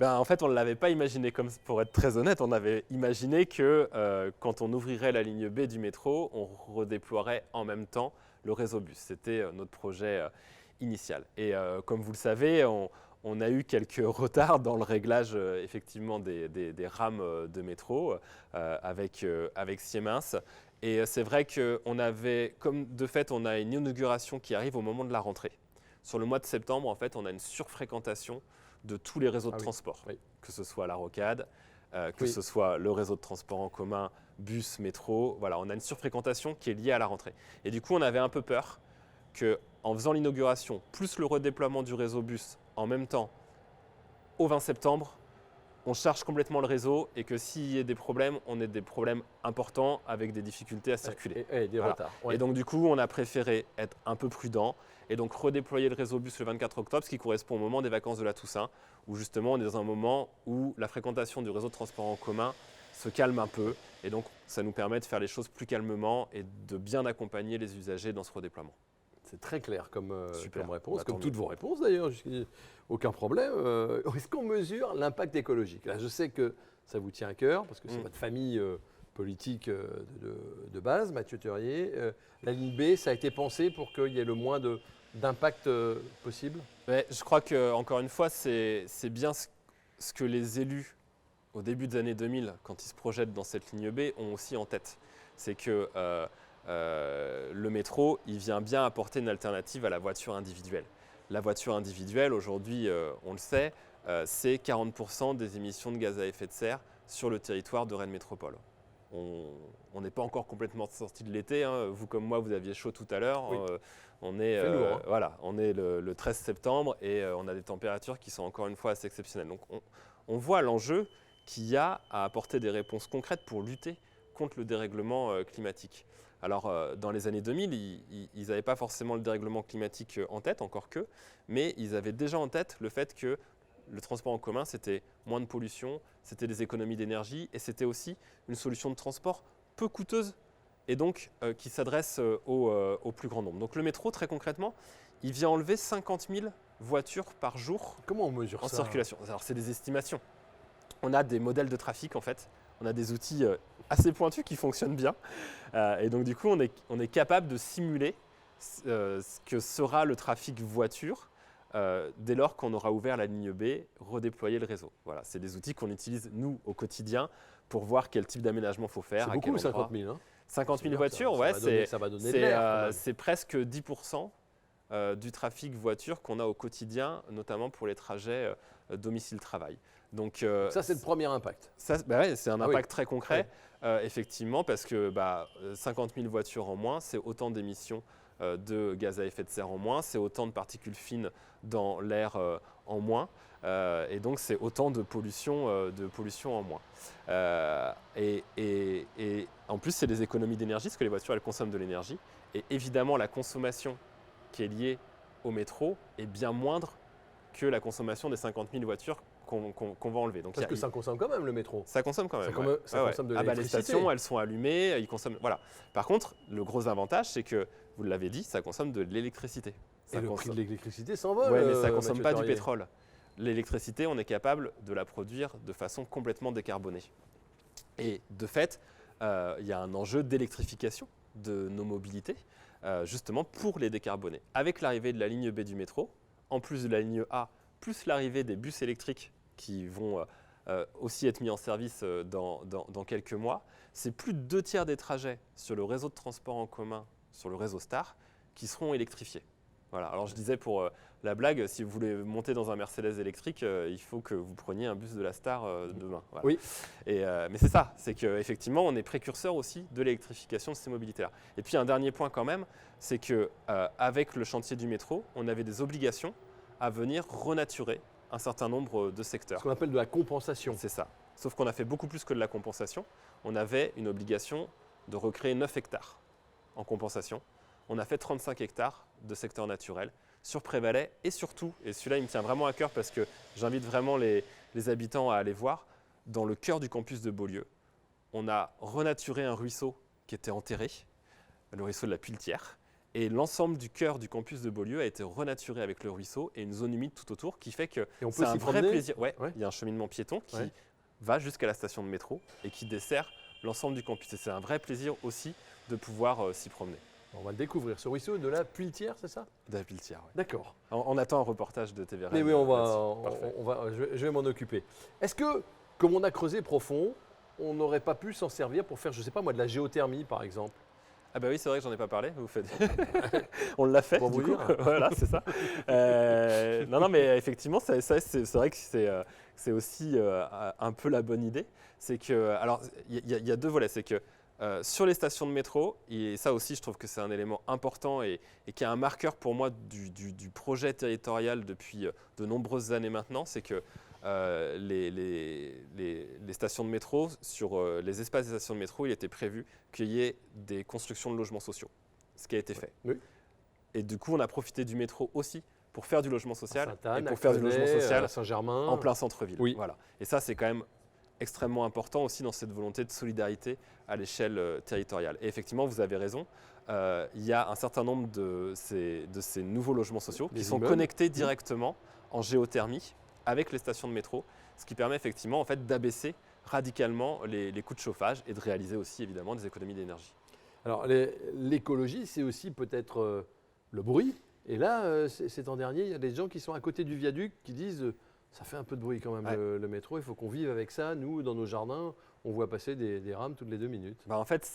En fait, on ne l'avait pas imaginé comme, pour être très honnête, on avait imaginé que quand on ouvrirait la ligne B du métro, on redéploierait en même temps le réseau bus. C'était notre projet initial. Et comme vous le savez, on a eu quelques retards dans le réglage effectivement des rames de métro avec Siemens. Et c'est vrai qu'on avait, comme de fait, on a une inauguration qui arrive au moment de la rentrée. Sur le mois de septembre, en fait, on a une surfréquentation de tous les réseaux de transport, que ce soit la rocade, que ce soit le réseau de transport en commun, bus, métro. Voilà, on a une surfréquentation qui est liée à la rentrée. Et du coup, on avait un peu peur qu'en faisant l'inauguration, plus le redéploiement du réseau bus en même temps, au 20 septembre, on charge complètement le réseau et que s'il y a des problèmes, on ait des problèmes importants avec des difficultés à circuler. Et des retards. Et donc du coup, on a préféré être un peu prudent et donc redéployer le réseau bus le 24 octobre, ce qui correspond au moment des vacances de la Toussaint, où justement on est dans un moment où la fréquentation du réseau de transport en commun se calme un peu. Et donc ça nous permet de faire les choses plus calmement et de bien accompagner les usagers dans ce redéploiement. C'est très clair comme réponse, comme toutes vos réponses d'ailleurs, aucun problème. Est-ce qu'on mesure l'impact écologique? Là, je sais que ça vous tient à cœur, parce que c'est votre famille politique de base, Mathieu Teurier. La ligne B, ça a été pensé pour qu'il y ait le moins d'impact possible? Je crois qu'encore une fois, c'est bien ce que les élus, au début des années 2000, quand ils se projettent dans cette ligne B, ont aussi en tête. c'est que le métro, il vient bien apporter une alternative à la voiture individuelle. La voiture individuelle, aujourd'hui, on le sait, c'est 40% des émissions de gaz à effet de serre sur le territoire de Rennes Métropole. On n'est pas encore complètement sorti de l'été, hein. Vous comme moi, vous aviez chaud tout à l'heure. Oui. On est, lourd, hein. voilà, on est le 13 septembre et on a des températures qui sont encore une fois assez exceptionnelles. Donc on voit l'enjeu qu'il y a à apporter des réponses concrètes pour lutter contre le dérèglement climatique. Alors, dans les années 2000, ils n'avaient pas forcément le dérèglement climatique en tête, encore que, mais ils avaient déjà en tête le fait que le transport en commun, c'était moins de pollution, c'était des économies d'énergie et c'était aussi une solution de transport peu coûteuse et donc qui s'adresse au plus grand nombre. Donc le métro, très concrètement, il vient enlever 50 000 voitures par jour Comment on mesure en ça? circulation. Alors, c'est des estimations. On a des modèles de trafic, en fait. On a des outils assez pointus qui fonctionnent bien. Et donc, du coup, on est capable de simuler ce que sera le trafic voiture dès lors qu'on aura ouvert la ligne B, redéployer le réseau. Voilà, c'est des outils qu'on utilise, nous, au quotidien, pour voir quel type d'aménagement il faut faire. C'est beaucoup, 50 000. Hein. 50 000 voitures, ça va donner de l'air. C'est presque 10% du trafic voiture qu'on a au quotidien, notamment pour les trajets domicile-travail. Donc, ça, c'est le premier impact. Ouais, c'est un impact très concret, Oui. effectivement, parce que 50 000 voitures en moins, c'est autant d'émissions de gaz à effet de serre en moins, c'est autant de particules fines dans l'air en moins, et donc c'est autant de pollution en moins. Et en plus, c'est des économies d'énergie, parce que les voitures, elles consomment de l'énergie, et évidemment, la consommation qui est liée au métro est bien moindre que la consommation des 50 000 voitures qu'on va enlever. Donc, parce que ça consomme quand même le métro. Ça consomme quand même. Ça consomme de l'électricité. Les stations, elles sont allumées, ils consomment. Voilà. Par contre, le gros avantage, c'est que, vous l'avez dit, ça consomme de l'électricité. Et le prix de l'électricité s'envole. Oui, mais ça ne consomme pas du pétrole. L'électricité, on est capable de la produire de façon complètement décarbonée. Et de fait, il y a un enjeu d'électrification de nos mobilités, justement pour les décarboner. Avec l'arrivée de la ligne B du métro, en plus de la ligne A, plus l'arrivée des bus électriques qui vont aussi être mis en service dans quelques mois, c'est plus de 2 tiers des trajets sur le réseau de transport en commun, sur le réseau Star, qui seront électrifiés. Voilà. Alors je disais pour la blague, si vous voulez monter dans un Mercedes électrique, il faut que vous preniez un bus de la Star demain. Voilà. Oui. Mais c'est ça, c'est qu'effectivement, on est précurseur aussi de l'électrification de ces mobilités-là. Et puis un dernier point quand même, c'est qu'avec le chantier du métro, on avait des obligations à venir renaturer un certain nombre de secteurs. Ce qu'on appelle de la compensation. C'est ça. Sauf qu'on a fait beaucoup plus que de la compensation. On avait une obligation de recréer 9 hectares en compensation. On a fait 35 hectares de secteur naturel sur Prévalet et surtout, et celui-là il me tient vraiment à cœur parce que j'invite vraiment les habitants à aller voir, dans le cœur du campus de Beaulieu, on a renaturé un ruisseau qui était enterré, le ruisseau de la Puletière. Et l'ensemble du cœur du campus de Beaulieu a été renaturé avec le ruisseau et une zone humide tout autour qui fait que c'est un vrai plaisir. Ouais, il y a un cheminement piéton qui va jusqu'à la station de métro et qui dessert l'ensemble du campus. Et c'est un vrai plaisir aussi de pouvoir s'y promener. On va le découvrir, ce ruisseau de la Puletière, c'est ça? De la Puletière, oui. D'accord. On attend un reportage de TV. Mais oui, je vais m'en occuper. Est-ce que, comme on a creusé profond, on n'aurait pas pu s'en servir pour faire, je ne sais pas moi, de la géothermie par exemple? Ah bah oui, c'est vrai que j'en ai pas parlé. Vous faites. On l'a fait. Pour du vous coup. dire. Voilà, c'est ça. Non, mais effectivement, c'est vrai que c'est aussi un peu la bonne idée. C'est que, alors, il y a 2 volets. C'est que sur les stations de métro, et ça aussi, je trouve que c'est un élément important et qui est un marqueur pour moi du projet territorial depuis de nombreuses années maintenant, c'est que les stations de métro, sur les espaces des stations de métro, il était prévu qu'il y ait des constructions de logements sociaux, ce qui a été fait. Oui. Et du coup, on a profité du métro aussi pour faire du logement social Sainte-Anne, et pour faire du logement social à Saint-Germain, en plein centre-ville. Oui. Voilà. Et ça, c'est quand même extrêmement important aussi dans cette volonté de solidarité à l'échelle territoriale. Et effectivement, vous avez raison, il y a un certain nombre de ces nouveaux logements sociaux qui sont connectés directement en géothermie avec les stations de métro, ce qui permet effectivement en fait, d'abaisser radicalement les coûts de chauffage et de réaliser aussi évidemment des économies d'énergie. Alors l'écologie, c'est aussi peut-être le bruit. Et là, ces temps derniers, il y a des gens qui sont à côté du viaduc qui disent Ça fait un peu de bruit quand même, Ouais. le métro. Il faut qu'on vive avec ça. Nous, dans nos jardins, on voit passer des rames toutes les 2 minutes. Bah, en fait,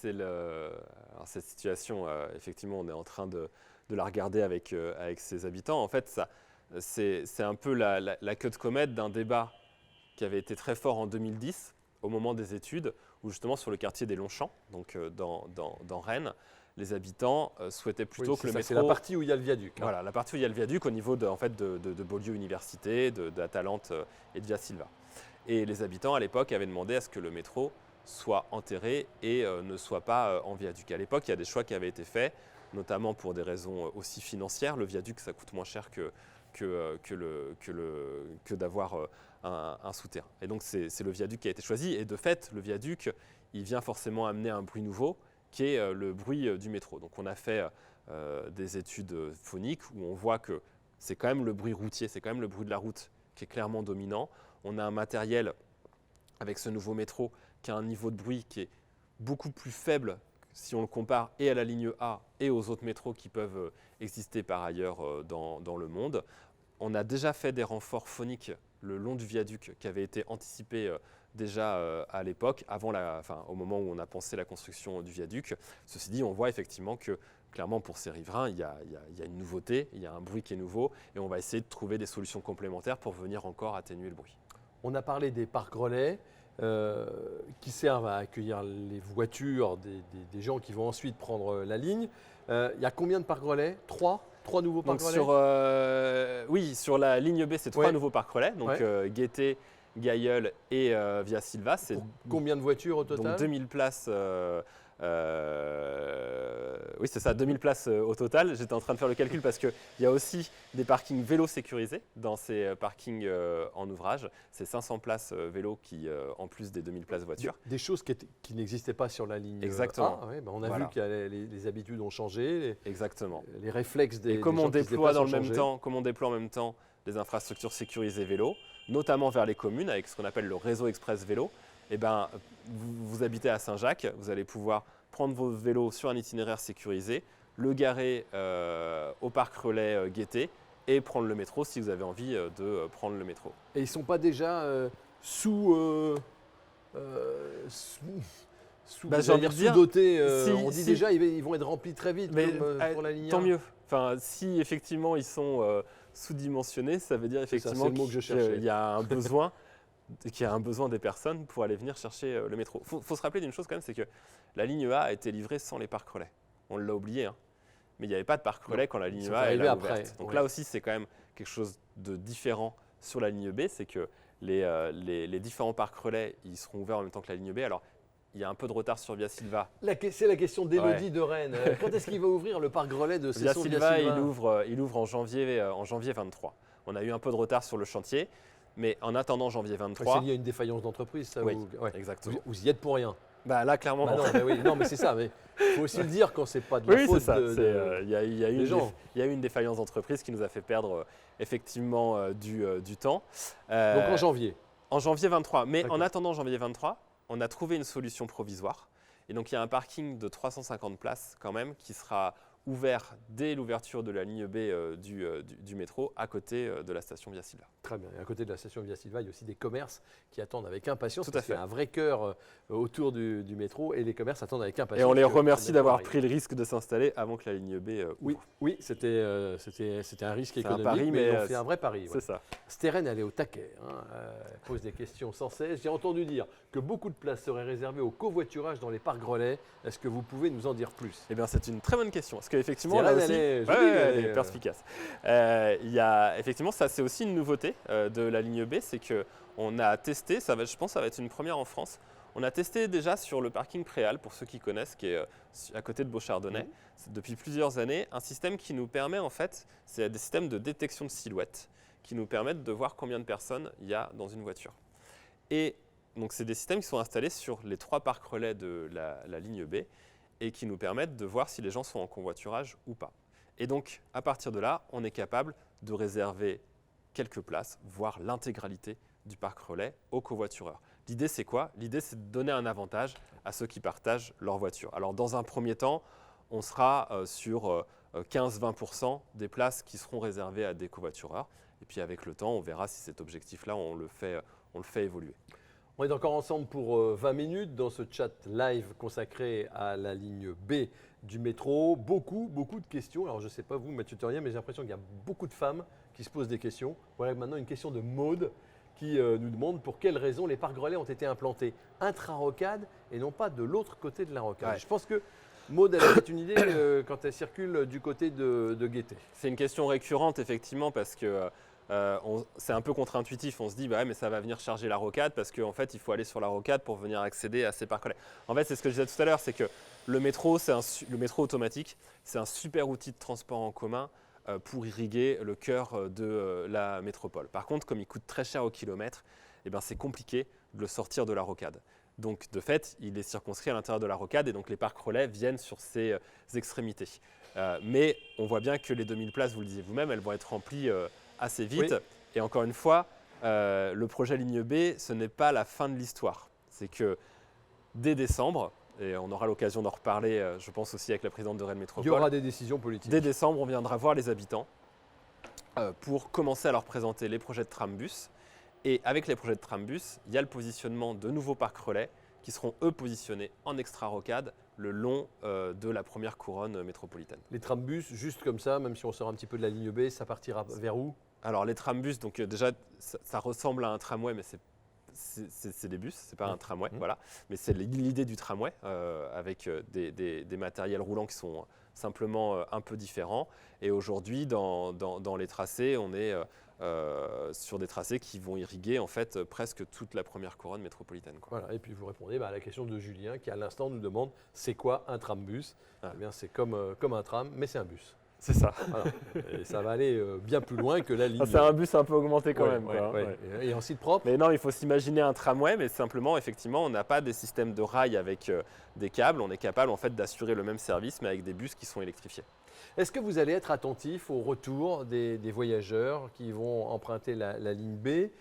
alors, cette situation, effectivement, on est en train de la regarder avec ses habitants. En fait, c'est un peu la queue de comète d'un débat qui avait été très fort en 2010, au moment des études, où justement sur le quartier des Longchamps, donc dans Rennes, les habitants souhaitaient plutôt que le métro… C'est la partie où il y a le viaduc. Hein. Voilà, la partie où il y a le viaduc au niveau de Beaulieu Université, de la Talente et de Via Silva. Et les habitants à l'époque avaient demandé à ce que le métro soit enterré et ne soit pas en viaduc. À l'époque, il y a des choix qui avaient été faits, notamment pour des raisons aussi financières. Le viaduc, ça coûte moins cher que d'avoir un souterrain. Et donc, c'est le viaduc qui a été choisi. Et de fait, le viaduc, il vient forcément amener un bruit nouveau, qui est le bruit du métro. Donc, on a fait des études phoniques où on voit que c'est quand même le bruit routier, c'est quand même le bruit de la route qui est clairement dominant. On a un matériel avec ce nouveau métro qui a un niveau de bruit qui est beaucoup plus faible si on le compare et à la ligne A et aux autres métros qui peuvent exister par ailleurs dans le monde. On a déjà fait des renforts phoniques le long du viaduc qui avaient été anticipés déjà à l'époque, au moment où on a pensé la construction du viaduc. Ceci dit, on voit effectivement que clairement pour ces riverains, il y a une nouveauté, il y a un bruit qui est nouveau et on va essayer de trouver des solutions complémentaires pour venir encore atténuer le bruit. On a parlé des parcs relais qui servent à accueillir les voitures des gens qui vont ensuite prendre la ligne. Il y a combien de parcs relais ? Trois nouveaux parcs relais sur la ligne B, c'est 3 Ouais. nouveaux parcs relais, donc Gaîté, Gailleul et Via Silva. C'est combien de voitures au total ? donc 2000 places. Oui, c'est ça, 2000 places au total. J'étais en train de faire le calcul parce qu'il y a aussi des parkings vélos sécurisés dans ces parkings en ouvrage. C'est 500 places vélos en plus des 2000 places voitures. Des choses qui n'existaient pas sur la ligne Exactement. A. Ouais, on a Voilà. vu que les habitudes ont changé, Exactement. les réflexes des Et comme des on gens qui se déploie déplacent ont changé. comme on déploie en même temps des infrastructures sécurisées vélo, notamment vers les communes avec ce qu'on appelle le réseau express vélo, eh ben, vous habitez à Saint-Jacques, vous allez pouvoir prendre vos vélos sur un itinéraire sécurisé, le garer au parc relais Gaîté et prendre le métro si vous avez envie de prendre le métro. Et ils ne sont pas déjà sous J'ai envie de dire, sous-dotés. On dit si- déjà ils vont être remplis très vite Mais comme pour la ligne tant 1. mieux. Enfin, si effectivement ils sont sous-dimensionnés, ça veut dire effectivement c'est le mot que je cherchais. qu'il y a un besoin des personnes pour aller venir chercher le métro. Il faut se rappeler d'une chose quand même, c'est que la ligne A a été livrée sans les parcs relais. On l'a oublié, hein. Mais il n'y avait pas de parcs relais quand la ligne sont A est arrivés là après, ouverte. Donc ouais. là aussi, c'est quand même quelque chose de différent sur la ligne B, c'est que les différents parcs relais, ils seront ouverts en même temps que la ligne B. Alors, il y a un peu de retard sur Via Silva. C'est la question d'Élodie Ouais. de Rennes. Quand est-ce qu'il va ouvrir le parc relais de Via Cesson Silva, il ouvre en janvier 23. On a eu un peu de retard sur le chantier, mais en attendant janvier C'est 23, lié à une défaillance d'entreprise, ça Oui, ouais. exactement. Vous y êtes pour rien. Bah là, clairement, Bah non. non, mais oui, non, mais c'est ça. Mais il faut aussi le dire quand c'est pas de la Oui, c'est faute ça. de Il y a eu des gens. une défaillance d'entreprise qui nous a fait perdre effectivement du temps. Donc en janvier. En janvier 23. Mais D'accord. en attendant janvier 23, on a trouvé une solution provisoire. Et donc il y a un parking de 350 places quand même qui sera ouvert dès l'ouverture de la ligne B du métro à côté de la station Via Silva. Très bien. Et à côté de la station Via Silva, il y a aussi des commerces qui attendent avec impatience. Tout à parce qu'il y a fait. un vrai cœur autour du métro et les commerces attendent avec impatience. Et on les que le remercie métro d'avoir arrive. pris le risque de s'installer avant que la ligne B Oui, ouvre. oui, c'était un risque C'est un économique, pari, mais ils mais, ont fait un vrai pari. Ouais. C'est ça. Steren, elle est au taquet, hein, elle pose des questions sans cesse. J'ai entendu dire que beaucoup de places seraient réservées au covoiturage dans les parcs relais. Est-ce que vous pouvez nous en dire plus ? Eh bien, c'est une très bonne question. Parce qu'effectivement, Steren, là aussi, elle est Ouais, jolie, elle elle est est, perspicace. Il y a, effectivement, ça, c'est aussi une nouveauté de la ligne B. C'est qu'on a testé, je pense que ça va être une première en France. On a testé déjà sur le parking Préal, pour ceux qui connaissent, qui est à côté de Beauchardonnay, depuis plusieurs années, un système qui nous permet, en fait, c'est des systèmes de détection de silhouettes qui nous permettent de voir combien de personnes il y a dans une voiture. Et donc, c'est des systèmes qui sont installés sur les 3 parcs relais de la ligne B et qui nous permettent de voir si les gens sont en convoiturage ou pas. Et donc, à partir de là, on est capable de réserver quelques places, voire l'intégralité du parc relais aux covoitureurs. L'idée, c'est quoi ? L'idée, c'est de donner un avantage à ceux qui partagent leur voiture. Alors, dans un premier temps, on sera sur 15-20% des places qui seront réservées à des covoitureurs. Et puis avec le temps, on verra si cet objectif-là, on le fait évoluer. On est encore ensemble pour 20 minutes dans ce chat live consacré à la ligne B du métro. Beaucoup de questions. Alors je ne sais pas vous, Mathieu Therrien, mais j'ai l'impression qu'il y a beaucoup de femmes qui se posent des questions. Voilà maintenant une question de Maude qui nous demande pour quelles raisons les parcs relais ont été implantés intra-rocade et non pas de l'autre côté de la rocade. Ouais. Je pense que Maude, elle a une idée quand elle circule du côté de Gaîté. C'est une question récurrente, effectivement, parce que c'est un peu contre-intuitif. On se dit, bah ouais, mais ça va venir charger la rocade parce qu'en fait, il faut aller sur la rocade pour venir accéder à ces parcs relais. En fait, c'est ce que je disais tout à l'heure, c'est que le métro automatique, c'est un super outil de transport en commun pour irriguer le cœur de la métropole. Par contre, comme il coûte très cher au kilomètre, eh ben, c'est compliqué de le sortir de la rocade. Donc, de fait, il est circonscrit à l'intérieur de la rocade et donc les parcs relais viennent sur ses extrémités. Mais on voit bien que les 2000 places, vous le disiez vous-même, elles vont être remplies assez vite. Oui. Et encore une fois, le projet Ligne B, ce n'est pas la fin de l'histoire. C'est que dès décembre, et on aura l'occasion d'en reparler, je pense aussi avec la présidente de Rennes Métropole. Il y aura des décisions politiques. Dès décembre, on viendra voir les habitants pour commencer à leur présenter les projets de trambus. Et avec les projets de trambus, il y a le positionnement de nouveaux parcs relais qui seront eux positionnés en extra-rocade le long de la première couronne métropolitaine. Les trambus, juste comme ça, même si on sort un petit peu de la ligne B, ça partira vers où? Alors les trambus, donc déjà ça ressemble à un tramway, mais c'est des bus, c'est pas un tramway, voilà. Mais c'est l'idée du tramway avec des matériels roulants qui sont simplement un peu différents. Et aujourd'hui, dans les tracés, on est sur des tracés qui vont irriguer en fait presque toute la première couronne métropolitaine, quoi. Voilà, et puis vous répondez à la question de Julien qui à l'instant nous demande c'est quoi un trambus? Eh bien c'est comme un tram, mais c'est un bus. C'est ça. Voilà. Et ça va aller bien plus loin que la ligne. C'est un bus un peu augmenté quand même. Ouais. Et en site propre. Mais non, il faut s'imaginer un tramway, mais simplement, effectivement, on n'a pas des systèmes de rails avec des câbles. On est capable en fait d'assurer le même service, mais avec des bus qui sont électrifiés. Est-ce que vous allez être attentif au retour des voyageurs qui vont emprunter la ligne B,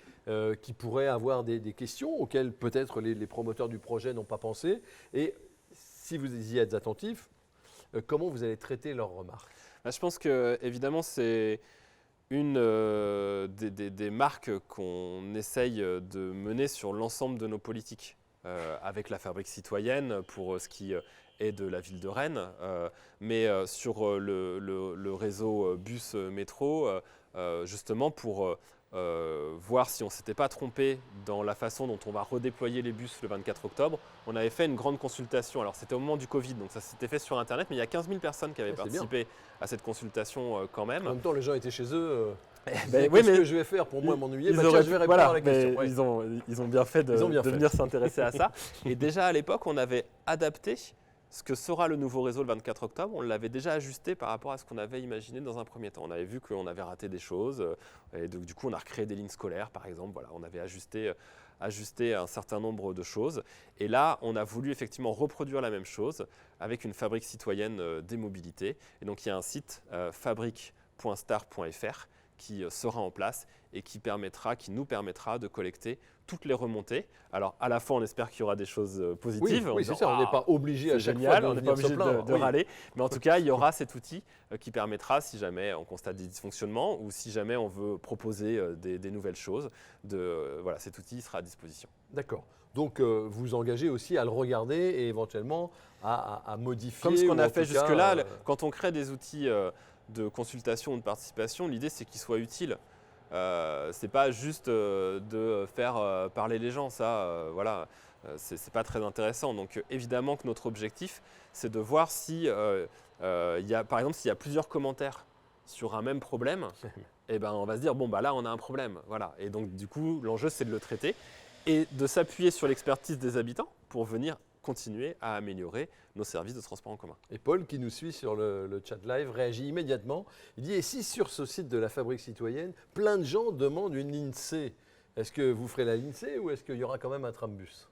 qui pourraient avoir des questions auxquelles peut-être les promoteurs du projet n'ont pas pensé? Et si vous y êtes attentif, comment vous allez traiter leurs remarques? Je pense que évidemment c'est une des marques qu'on essaye de mener sur l'ensemble de nos politiques, avec la fabrique citoyenne pour ce qui est de la ville de Rennes, mais sur le réseau bus métro, justement pour voir si on ne s'était pas trompé dans la façon dont on va redéployer les bus le 24 octobre. On avait fait une grande consultation. Alors c'était au moment du Covid, donc ça s'était fait sur Internet, mais il y a 15 000 personnes qui avaient participé à cette consultation quand même. En même temps, les gens étaient chez eux. Oui, qu'est-ce que je vais faire pour moi m'ennuyer? Je vais répondre à la question. Ouais. Ils ont bien fait de venir s'intéresser à ça. Et déjà à l'époque, on avait adapté ce que sera le nouveau réseau le 24 octobre. On l'avait déjà ajusté par rapport à ce qu'on avait imaginé dans un premier temps. On avait vu qu'on avait raté des choses. Et donc, du coup, on a recréé des lignes scolaires, par exemple. Voilà, on avait ajusté un certain nombre de choses. Et là, on a voulu effectivement reproduire la même chose avec une fabrique citoyenne des mobilités. Et donc, il y a un site fabrique.star.fr qui sera en place et qui nous permettra de collecter toutes les remontées. Alors, à la fois, on espère qu'il y aura des choses positives. Oui, c'est ça, on n'est pas obligé à chaque fois on n'est pas obligé de râler. Mais en tout cas, il y aura cet outil qui permettra, si jamais on constate des dysfonctionnements ou si jamais on veut proposer des nouvelles choses, voilà, cet outil sera à disposition. D'accord. Donc, vous engagez aussi à le regarder et éventuellement à modifier. Comme ce qu'on a fait jusque-là, quand on crée des outils de consultation ou de participation, l'idée c'est qu'ils soient utiles. C'est pas juste de faire parler les gens, ça, voilà, c'est pas très intéressant. Donc évidemment que notre objectif, c'est de voir si, par exemple, s'il y a plusieurs commentaires sur un même problème, et ben on va se dire bon bah là on a un problème, voilà. Et donc du coup l'enjeu c'est de le traiter et de s'appuyer sur l'expertise des habitants pour venir continuer à améliorer nos services de transport en commun. Et Paul, qui nous suit sur le chat live, réagit immédiatement. Il dit « Et si sur ce site de la Fabrique citoyenne, plein de gens demandent une ligne C, est-ce que vous ferez la ligne C ou est-ce qu'il y aura quand même un trambus ?»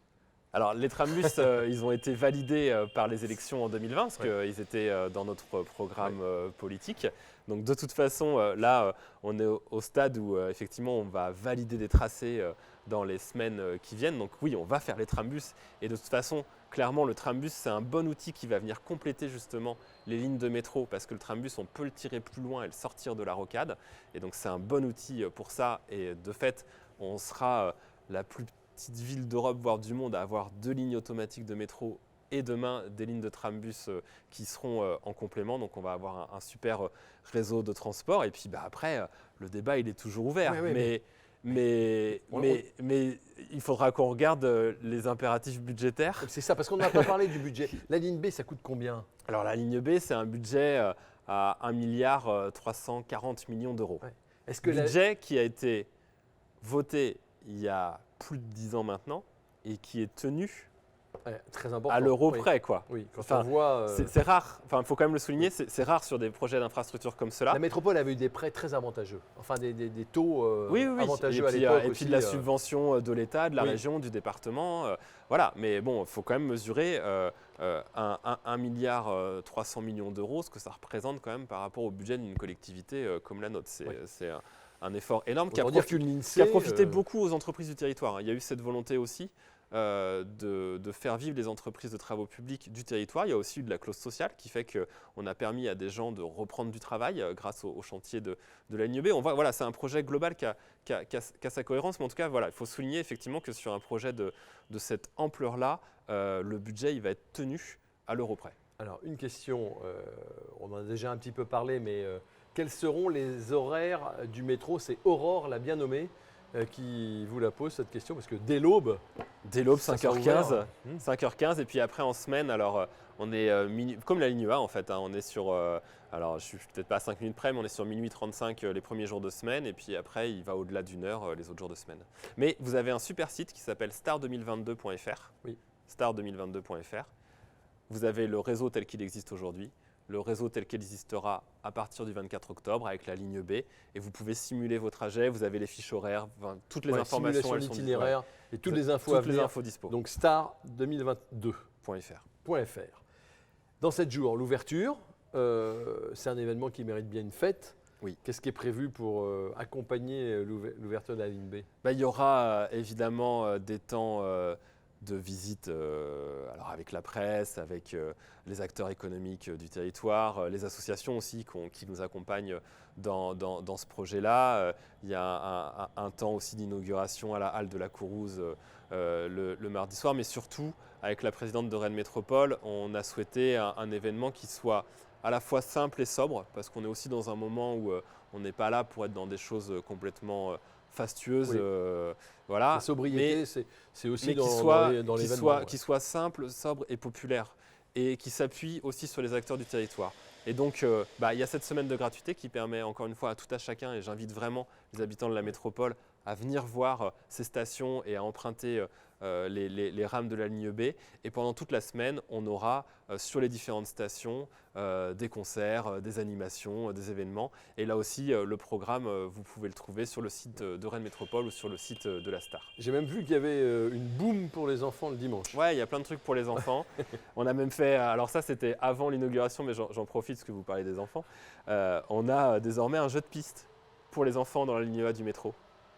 Alors, les trambus, ils ont été validés par les élections en 2020, parce qu'ils étaient dans notre programme politique. Donc, de toute façon, là, on est au stade où, effectivement, on va valider des tracés dans les semaines qui viennent. Donc, oui, on va faire les trambus. Et de toute façon, clairement, le trambus, c'est un bon outil qui va venir compléter justement les lignes de métro, parce que le trambus, on peut le tirer plus loin et le sortir de la rocade. Et donc, c'est un bon outil pour ça. Et de fait, on sera la plus petite ville d'Europe, voire du monde, à avoir 2 lignes automatiques de métro et demain des lignes de trambus qui seront en complément. Donc on va avoir un super réseau de transport. Et puis après, le débat il est toujours ouvert. Mais il faudra qu'on regarde les impératifs budgétaires. C'est ça, parce qu'on n'a pas parlé du budget. La ligne B, ça coûte combien? Alors la ligne B, c'est un budget à 1 milliard 340 millions d'euros. Ouais. Est-ce que budget qui a été voté il y a plus de 10 ans maintenant et qui est tenu très important. À l'euro près, quoi. Oui, quand on voit… C'est rare, enfin, il faut quand même le souligner, c'est rare sur des projets d'infrastructure comme cela. La métropole avait eu des prêts très avantageux, enfin des taux avantageux et à l'époque. Et puis de la subvention de l'État, de la région, du département. Voilà, mais bon, il faut quand même mesurer 1 milliard 300 millions d'euros, ce que ça représente quand même par rapport au budget d'une collectivité comme la nôtre. C'est un effort énorme qui a profité beaucoup aux entreprises du territoire. Il y a eu cette volonté aussi de faire vivre les entreprises de travaux publics du territoire. Il y a aussi eu de la clause sociale qui fait qu'on a permis à des gens de reprendre du travail grâce au chantier de la ligne B. Voilà, c'est un projet global qui a sa cohérence, mais en tout cas, voilà, il faut souligner effectivement que sur un projet de cette ampleur-là, le budget il va être tenu à l'euro près. Alors, une question, on en a déjà un petit peu parlé, mais quels seront les horaires du métro? C'est Aurore, la bien nommée, qui vous la pose cette question, parce que dès l'aube… Dès l'aube, 5h15, 5h15, et puis après en semaine, alors on est comme la ligne A en fait, hein, on est sur, alors je suis peut-être pas à 5 minutes près, mais on est sur minuit 35 les premiers jours de semaine, et puis après il va au-delà d'1 heure les autres jours de semaine. Mais vous avez un super site qui s'appelle star2022.fr, star2022.fr, vous avez le réseau tel qu'il existe aujourd'hui, le réseau tel qu'il existera à partir du 24 octobre avec la ligne B, et vous pouvez simuler vos trajets, vous avez les fiches horaires, toutes les informations, elles sont l'itinéraire et toutes les infos à venir. Les infos dispo. Donc star2022.fr. Dans 7 jours, l'ouverture, c'est un événement qui mérite bien une fête. Oui. Qu'est-ce qui est prévu pour accompagner l'ouverture de la ligne B? Il y aura évidemment des temps de visite alors avec la presse, avec les acteurs économiques du territoire, les associations aussi qui nous accompagnent dans ce projet-là. Il y a un temps aussi d'inauguration à la halle de la Courrouze le mardi soir, mais surtout avec la présidente de Rennes Métropole, on a souhaité un événement qui soit à la fois simple et sobre, parce qu'on est aussi dans un moment où on n'est pas là pour être dans des choses complètement fastueuse, voilà. La sobriété, c'est aussi dans l'événement. Qui soit simple, sobre et populaire, et qui s'appuie aussi sur les acteurs du territoire. Et donc, il y a cette semaine de gratuité qui permet encore une fois à tout à chacun, et j'invite vraiment les habitants de la métropole à venir voir ces stations et à emprunter les rames de la ligne B. Et pendant toute la semaine, on aura sur les différentes stations des concerts, des animations, des événements. Et là aussi, le programme, vous pouvez le trouver sur le site de Rennes Métropole ou sur le site de la Star. J'ai même vu qu'il y avait une boum pour les enfants le dimanche. Ouais, il y a plein de trucs pour les enfants. On a même fait, alors ça c'était avant l'inauguration, mais j'en profite parce que vous parlez des enfants. On a désormais un jeu de piste pour les enfants dans la ligne A du métro.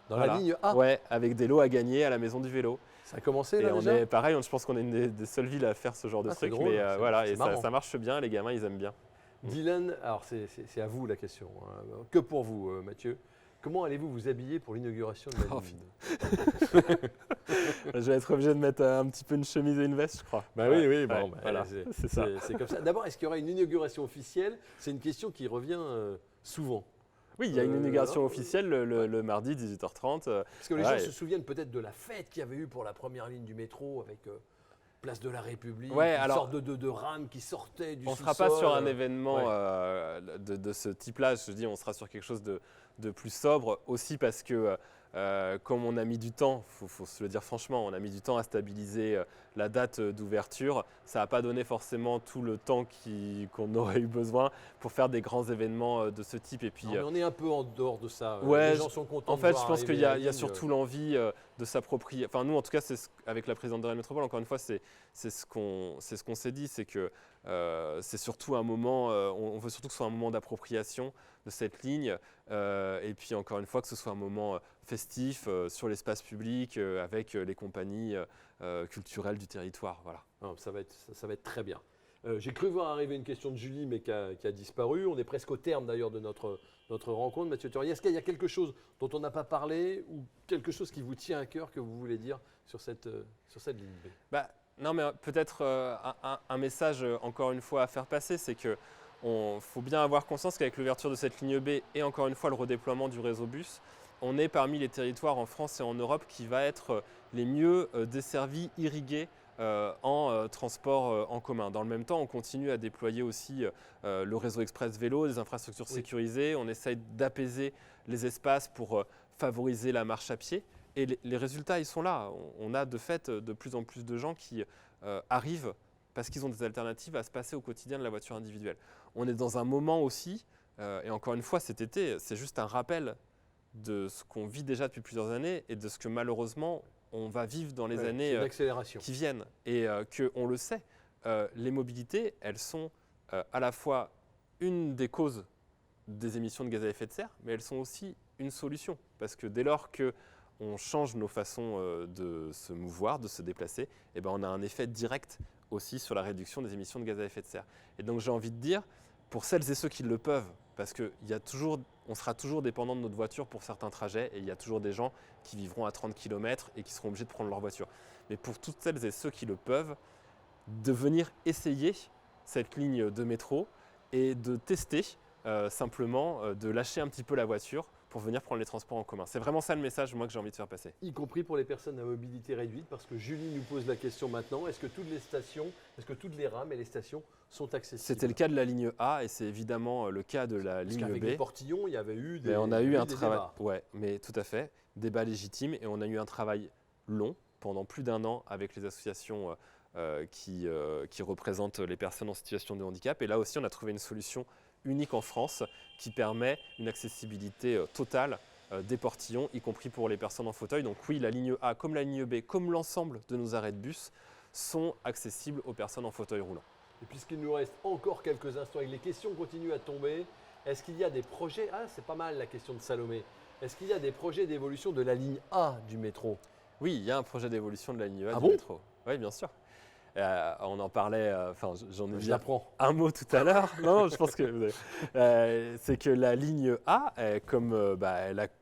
Dans la ligne A? Ouais, avec des lots à gagner à la maison du vélo. Ça a commencé là et déjà? Pareil, je pense qu'on est une des seules villes à faire ce genre de truc. Drôle, mais voilà, et ça marche bien, les gamins ils aiment bien. Dylan, alors c'est à vous la question. Hein. Que pour vous, Mathieu, comment allez-vous vous habiller pour l'inauguration de la ligne? Je vais être obligé de mettre un petit peu une chemise et une veste, je crois. Voilà, c'est ça. C'est comme ça. D'abord, est-ce qu'il y aura une inauguration officielle? C'est une question qui revient souvent. Oui, il y a une inauguration officielle le mardi 18h30. Parce que les gens se souviennent peut-être de la fête qu'il y avait eu pour la première ligne du métro avec Place de la République, une sorte de rame qui sortait du sous-sol. On ne sera pas sur un événement de ce type-là. Je dis, on sera sur quelque chose de plus sobre aussi parce que comme on a mis du temps, faut se le dire franchement, on a mis du temps à stabiliser la date d'ouverture. Ça n'a pas donné forcément tout le temps qu'on aurait eu besoin pour faire des grands événements de ce type. Et puis, on est un peu en dehors de ça. Ouais, les gens sont contents. En fait, je pense qu'il y a surtout l'envie de s'approprier. Enfin, nous, en tout cas, avec la présidente de Rennes Métropole, encore une fois, c'est ce qu'on s'est dit, c'est que c'est surtout un moment, on veut surtout que ce soit un moment d'appropriation de cette ligne, et puis encore une fois que ce soit un moment festif sur l'espace public avec les compagnies culturelles du territoire. Voilà. Non, ça va être très bien. J'ai cru voir arriver une question de Julie, mais qui a disparu. On est presque au terme d'ailleurs de notre rencontre. Mathieu Turier, est-ce qu'il y a quelque chose dont on n'a pas parlé ou quelque chose qui vous tient à cœur que vous voulez dire sur cette ligne B? Non, mais peut-être un message encore une fois à faire passer, c'est que faut bien avoir conscience qu'avec l'ouverture de cette ligne B et encore une fois le redéploiement du réseau bus, on est parmi les territoires en France et en Europe qui va être les mieux desservis, irrigués en transport en commun. Dans le même temps, on continue à déployer aussi le réseau express vélo, des infrastructures sécurisées. On essaye d'apaiser les espaces pour favoriser la marche à pied. Et les résultats, ils sont là. On a de fait de plus en plus de gens qui arrivent parce qu'ils ont des alternatives à se passer au quotidien de la voiture individuelle. On est dans un moment aussi, et encore une fois cet été, c'est juste un rappel de ce qu'on vit déjà depuis plusieurs années et de ce que malheureusement on va vivre dans les années qui viennent. Et qu'on le sait, les mobilités, elles sont à la fois une des causes des émissions de gaz à effet de serre, mais elles sont aussi une solution. Parce que dès lors qu'on change nos façons de se mouvoir, de se déplacer, eh ben on a un effet direct aussi sur la réduction des émissions de gaz à effet de serre. Et donc j'ai envie de dire, pour celles et ceux qui le peuvent, parce qu'on sera toujours dépendant de notre voiture pour certains trajets et il y a toujours des gens qui vivront à 30 km et qui seront obligés de prendre leur voiture. Mais pour toutes celles et ceux qui le peuvent, de venir essayer cette ligne de métro et de tester simplement, de lâcher un petit peu la voiture pour venir prendre les transports en commun. C'est vraiment ça le message moi, que j'ai envie de faire passer. Y compris pour les personnes à mobilité réduite, parce que Julie nous pose la question maintenant, est-ce que toutes les rames et les stations sont accessibles? C'était le cas de la ligne A et c'est évidemment le cas de la ligne B. Parce qu'avec les portillons, il y avait eu des on a eu un travail. Oui, mais tout à fait, débat légitime et on a eu un travail long pendant plus d'un an avec les associations qui représentent les personnes en situation de handicap. Et là aussi, on a trouvé une solution unique en France qui permet une accessibilité totale des portillons, y compris pour les personnes en fauteuil. Donc oui, la ligne A comme la ligne B, comme l'ensemble de nos arrêts de bus, sont accessibles aux personnes en fauteuil roulant. Et puisqu'il nous reste encore quelques instants et que les questions continuent à tomber, est-ce qu'il y a des projets, c'est pas mal la question de Salomé, est-ce qu'il y a des projets d'évolution de la ligne A du métro? Oui, il y a un projet d'évolution de la ligne A du bon métro. Oui, bien sûr. On en parlait, j'en ai dit un mot tout à l'heure. Non, je pense que c'est que la ligne A, comme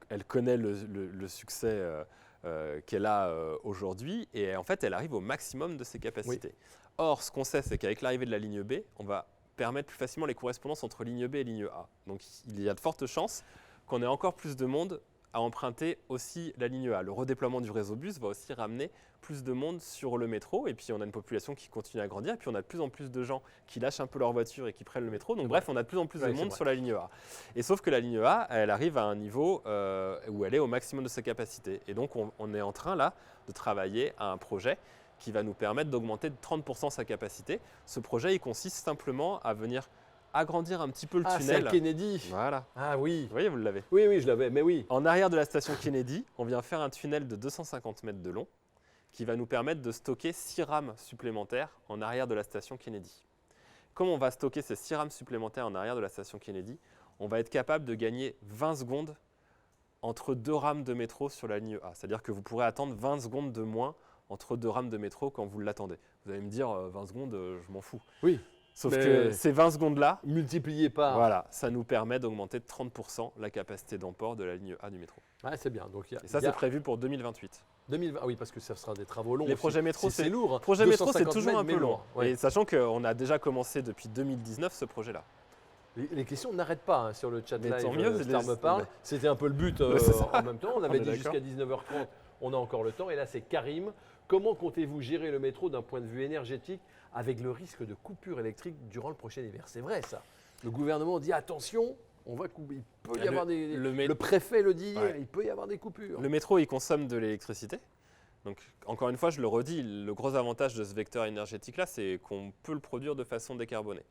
elle connaît le succès qu'elle a aujourd'hui, et en fait, elle arrive au maximum de ses capacités. Oui. Or, ce qu'on sait, c'est qu'avec l'arrivée de la ligne B, on va permettre plus facilement les correspondances entre ligne B et ligne A. Donc, il y a de fortes chances qu'on ait encore plus de monde à emprunter aussi la ligne A. Le redéploiement du réseau bus va aussi ramener plus de monde sur le métro et puis on a une population qui continue à grandir et puis on a de plus en plus de gens qui lâchent un peu leur voiture et qui prennent le métro. Donc bref, on a de plus en plus de monde sur la ligne A. Et sauf que la ligne A, elle arrive à un niveau où elle est au maximum de ses capacités. Et donc on est en train là de travailler à un projet qui va nous permettre d'augmenter de 30% sa capacité. Ce projet, il consiste simplement à venir agrandir un petit peu le tunnel. C'est Kennedy. Voilà. Ah oui. Vous voyez, vous l'avez. Oui, je l'avais, mais oui. En arrière de la station Kennedy, on vient faire un tunnel de 250 mètres de long qui va nous permettre de stocker 6 rames supplémentaires en arrière de la station Kennedy. Comme on va stocker ces 6 rames supplémentaires en arrière de la station Kennedy, on va être capable de gagner 20 secondes entre 2 rames de métro sur la ligne A. C'est-à-dire que vous pourrez attendre 20 secondes de moins entre 2 rames de métro quand vous l'attendez. Vous allez me dire, 20 secondes, je m'en fous. Oui. Sauf que ces 20 secondes-là, multipliées par… Voilà, ça nous permet d'augmenter de 30% la capacité d'emport de la ligne A du métro. Ah, c'est bien. Donc, et ça, c'est prévu pour 2028. 2020, oui, parce que ça sera des travaux longs. Les projets métro, c'est lourd. Les projets métro, c'est toujours un peu long. Ouais. Et sachant qu'on a déjà commencé depuis 2019 ce projet-là. Les questions n'arrêtent pas sur le chat live. Tant mieux, Star me parle. C'était un peu le but en même temps. On avait dit jusqu'à 19h30, on a encore le temps. Et là, c'est Karim. Comment comptez-vous gérer le métro d'un point de vue énergétique avec le risque de coupure électrique durant le prochain hiver? C'est vrai ça. Le gouvernement dit attention, on va couper. Il peut y avoir des… Le préfet le dit hier, il peut y avoir des coupures. Le métro, il consomme de l'électricité. Donc, encore une fois, je le redis, le gros avantage de ce vecteur énergétique-là, c'est qu'on peut le produire de façon décarbonée.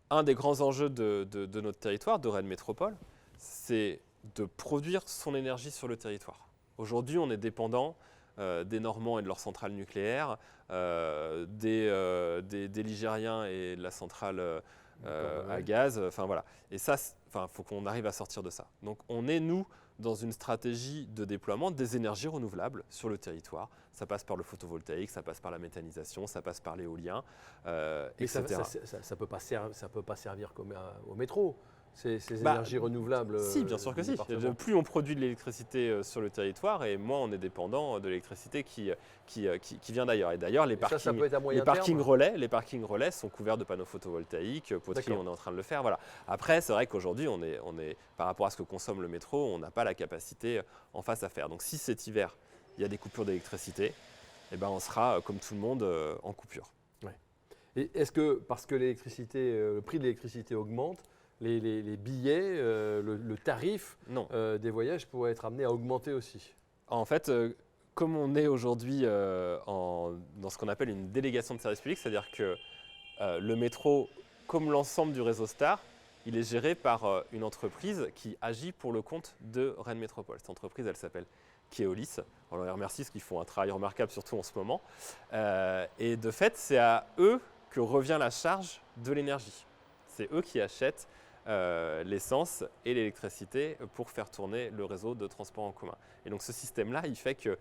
Un des grands enjeux de notre territoire, de Rennes Métropole, c'est de produire son énergie sur le territoire. Aujourd'hui, on est dépendant des Normands et de leurs centrales nucléaires, des Ligériens et de la centrale à gaz. Enfin voilà. Et ça, faut qu'on arrive à sortir de ça. Donc on est, nous, dans une stratégie de déploiement des énergies renouvelables sur le territoire. Ça passe par le photovoltaïque, ça passe par la méthanisation, ça passe par l'éolien, etc. Ça peut pas servir comme au métro, ces énergies renouvelables. Si, bien sûr que si. Plus on produit de l'électricité sur le territoire, et moins on est dépendant de l'électricité qui vient d'ailleurs. Et d'ailleurs, les parkings relais sont couverts de panneaux photovoltaïques. Poteries, on est en train de le faire. Voilà. Après, c'est vrai qu'aujourd'hui, on est, par rapport à ce que consomme le métro, on n'a pas la capacité en face à faire. Donc si cet hiver, il y a des coupures d'électricité, eh ben, on sera, comme tout le monde, en coupure. Ouais. Et est-ce que, parce que le prix de l'électricité augmente, les billets, le tarif des voyages pourrait être amené à augmenter aussi? En fait, comme on est aujourd'hui dans ce qu'on appelle une délégation de service public, c'est-à-dire que le métro, comme l'ensemble du réseau Star, il est géré par une entreprise qui agit pour le compte de Rennes Métropole. Cette entreprise, elle s'appelle Keolis. On les remercie parce qu'ils font un travail remarquable, surtout en ce moment. Et de fait, c'est à eux que revient la charge de l'énergie. C'est eux qui achètent l'essence et l'électricité pour faire tourner le réseau de transport en commun. Et donc ce système-là, il fait que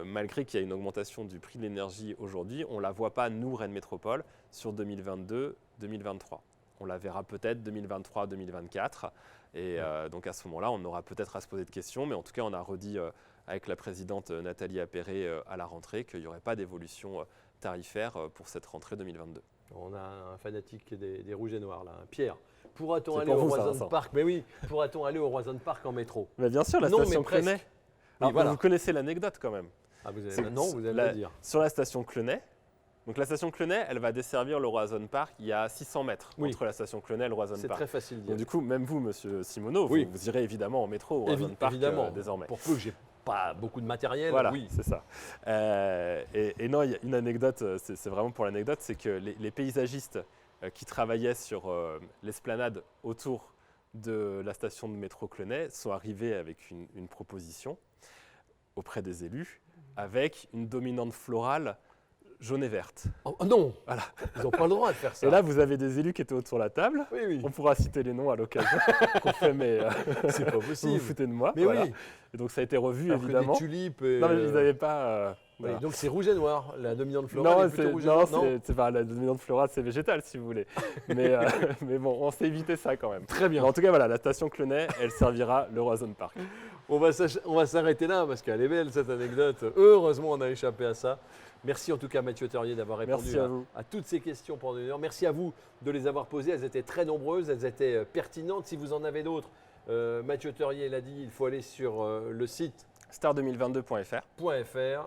malgré qu'il y a une augmentation du prix de l'énergie aujourd'hui, on ne la voit pas, nous, Rennes Métropole, sur 2022-2023. On la verra peut-être 2023-2024. Et donc à ce moment-là, on aura peut-être à se poser de questions, mais en tout cas, on a redit avec la présidente Nathalie Appéré à la rentrée qu'il n'y aurait pas d'évolution tarifaire pour cette rentrée 2022. On a un fanatique des Rouges et Noirs là, Pierre. Pourra-t-on aller au Roison Park? Mais oui, pourra-t on aller au Roison Park en métro? Mais bien sûr, la station Clenay. Oui, voilà. Vous connaissez l'anecdote quand même. Ah, vous allez la dire. Sur la station Clenay. Donc la station Clenay, elle va desservir le Roison Park. Il y a 600 mètres entre la station Clenay et le Roison Park. C'est très facile d'y aller. Du coup, même vous, monsieur Simoneau, vous irez évidemment en métro au Roison Park désormais. Pour peu que j'ai pas beaucoup de matériel. Voilà, oui. c'est ça. Et non, il y a une anecdote, c'est vraiment pour l'anecdote, c'est que les paysagistes qui travaillaient sur l'esplanade autour de la station de métro Clenay sont arrivés avec une proposition auprès des élus avec une dominante florale jaune et verte. Oh non, voilà. Ils n'ont pas le droit de faire ça. Et là, vous avez des élus qui étaient autour de la table. Oui. On pourra citer les noms à l'occasion. Mais c'est pas possible. Vous vous foutez de moi. Mais voilà. Oui. Et donc ça a été revu, alors évidemment. Que des tulipes. Non, mais ils n'avaient pas. Voilà. Donc c'est rouge et noir, la dominante florale. C'est pas la dominante florale, c'est végétal si vous voulez. mais bon, on s'est évité ça quand même. Très bien. Mais en tout cas, voilà, la station Clenay, elle servira le Roison Park. On va s'arrêter là parce qu'elle est belle cette anecdote. Heureusement, on a échappé à ça. Merci en tout cas Mathieu Teurier d'avoir répondu à toutes ces questions pendant une heure. Merci à vous de les avoir posées. Elles étaient très nombreuses, elles étaient pertinentes. Si vous en avez d'autres, Mathieu Teurier l'a dit, il faut aller sur le site star2022.fr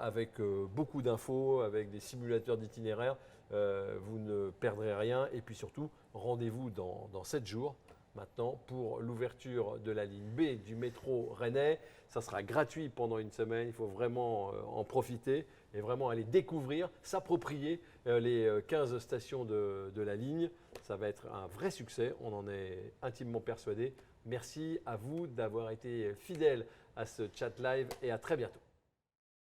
avec beaucoup d'infos, avec des simulateurs d'itinéraires. Vous ne perdrez rien. Et puis surtout, rendez-vous dans 7 jours maintenant pour l'ouverture de la ligne B du métro rennais. Ça sera gratuit pendant une semaine. Il faut vraiment en profiter et vraiment aller découvrir, s'approprier les 15 stations de la ligne. Ça va être un vrai succès. On en est intimement persuadé. Merci à vous d'avoir été fidèles à ce chat live et à très bientôt.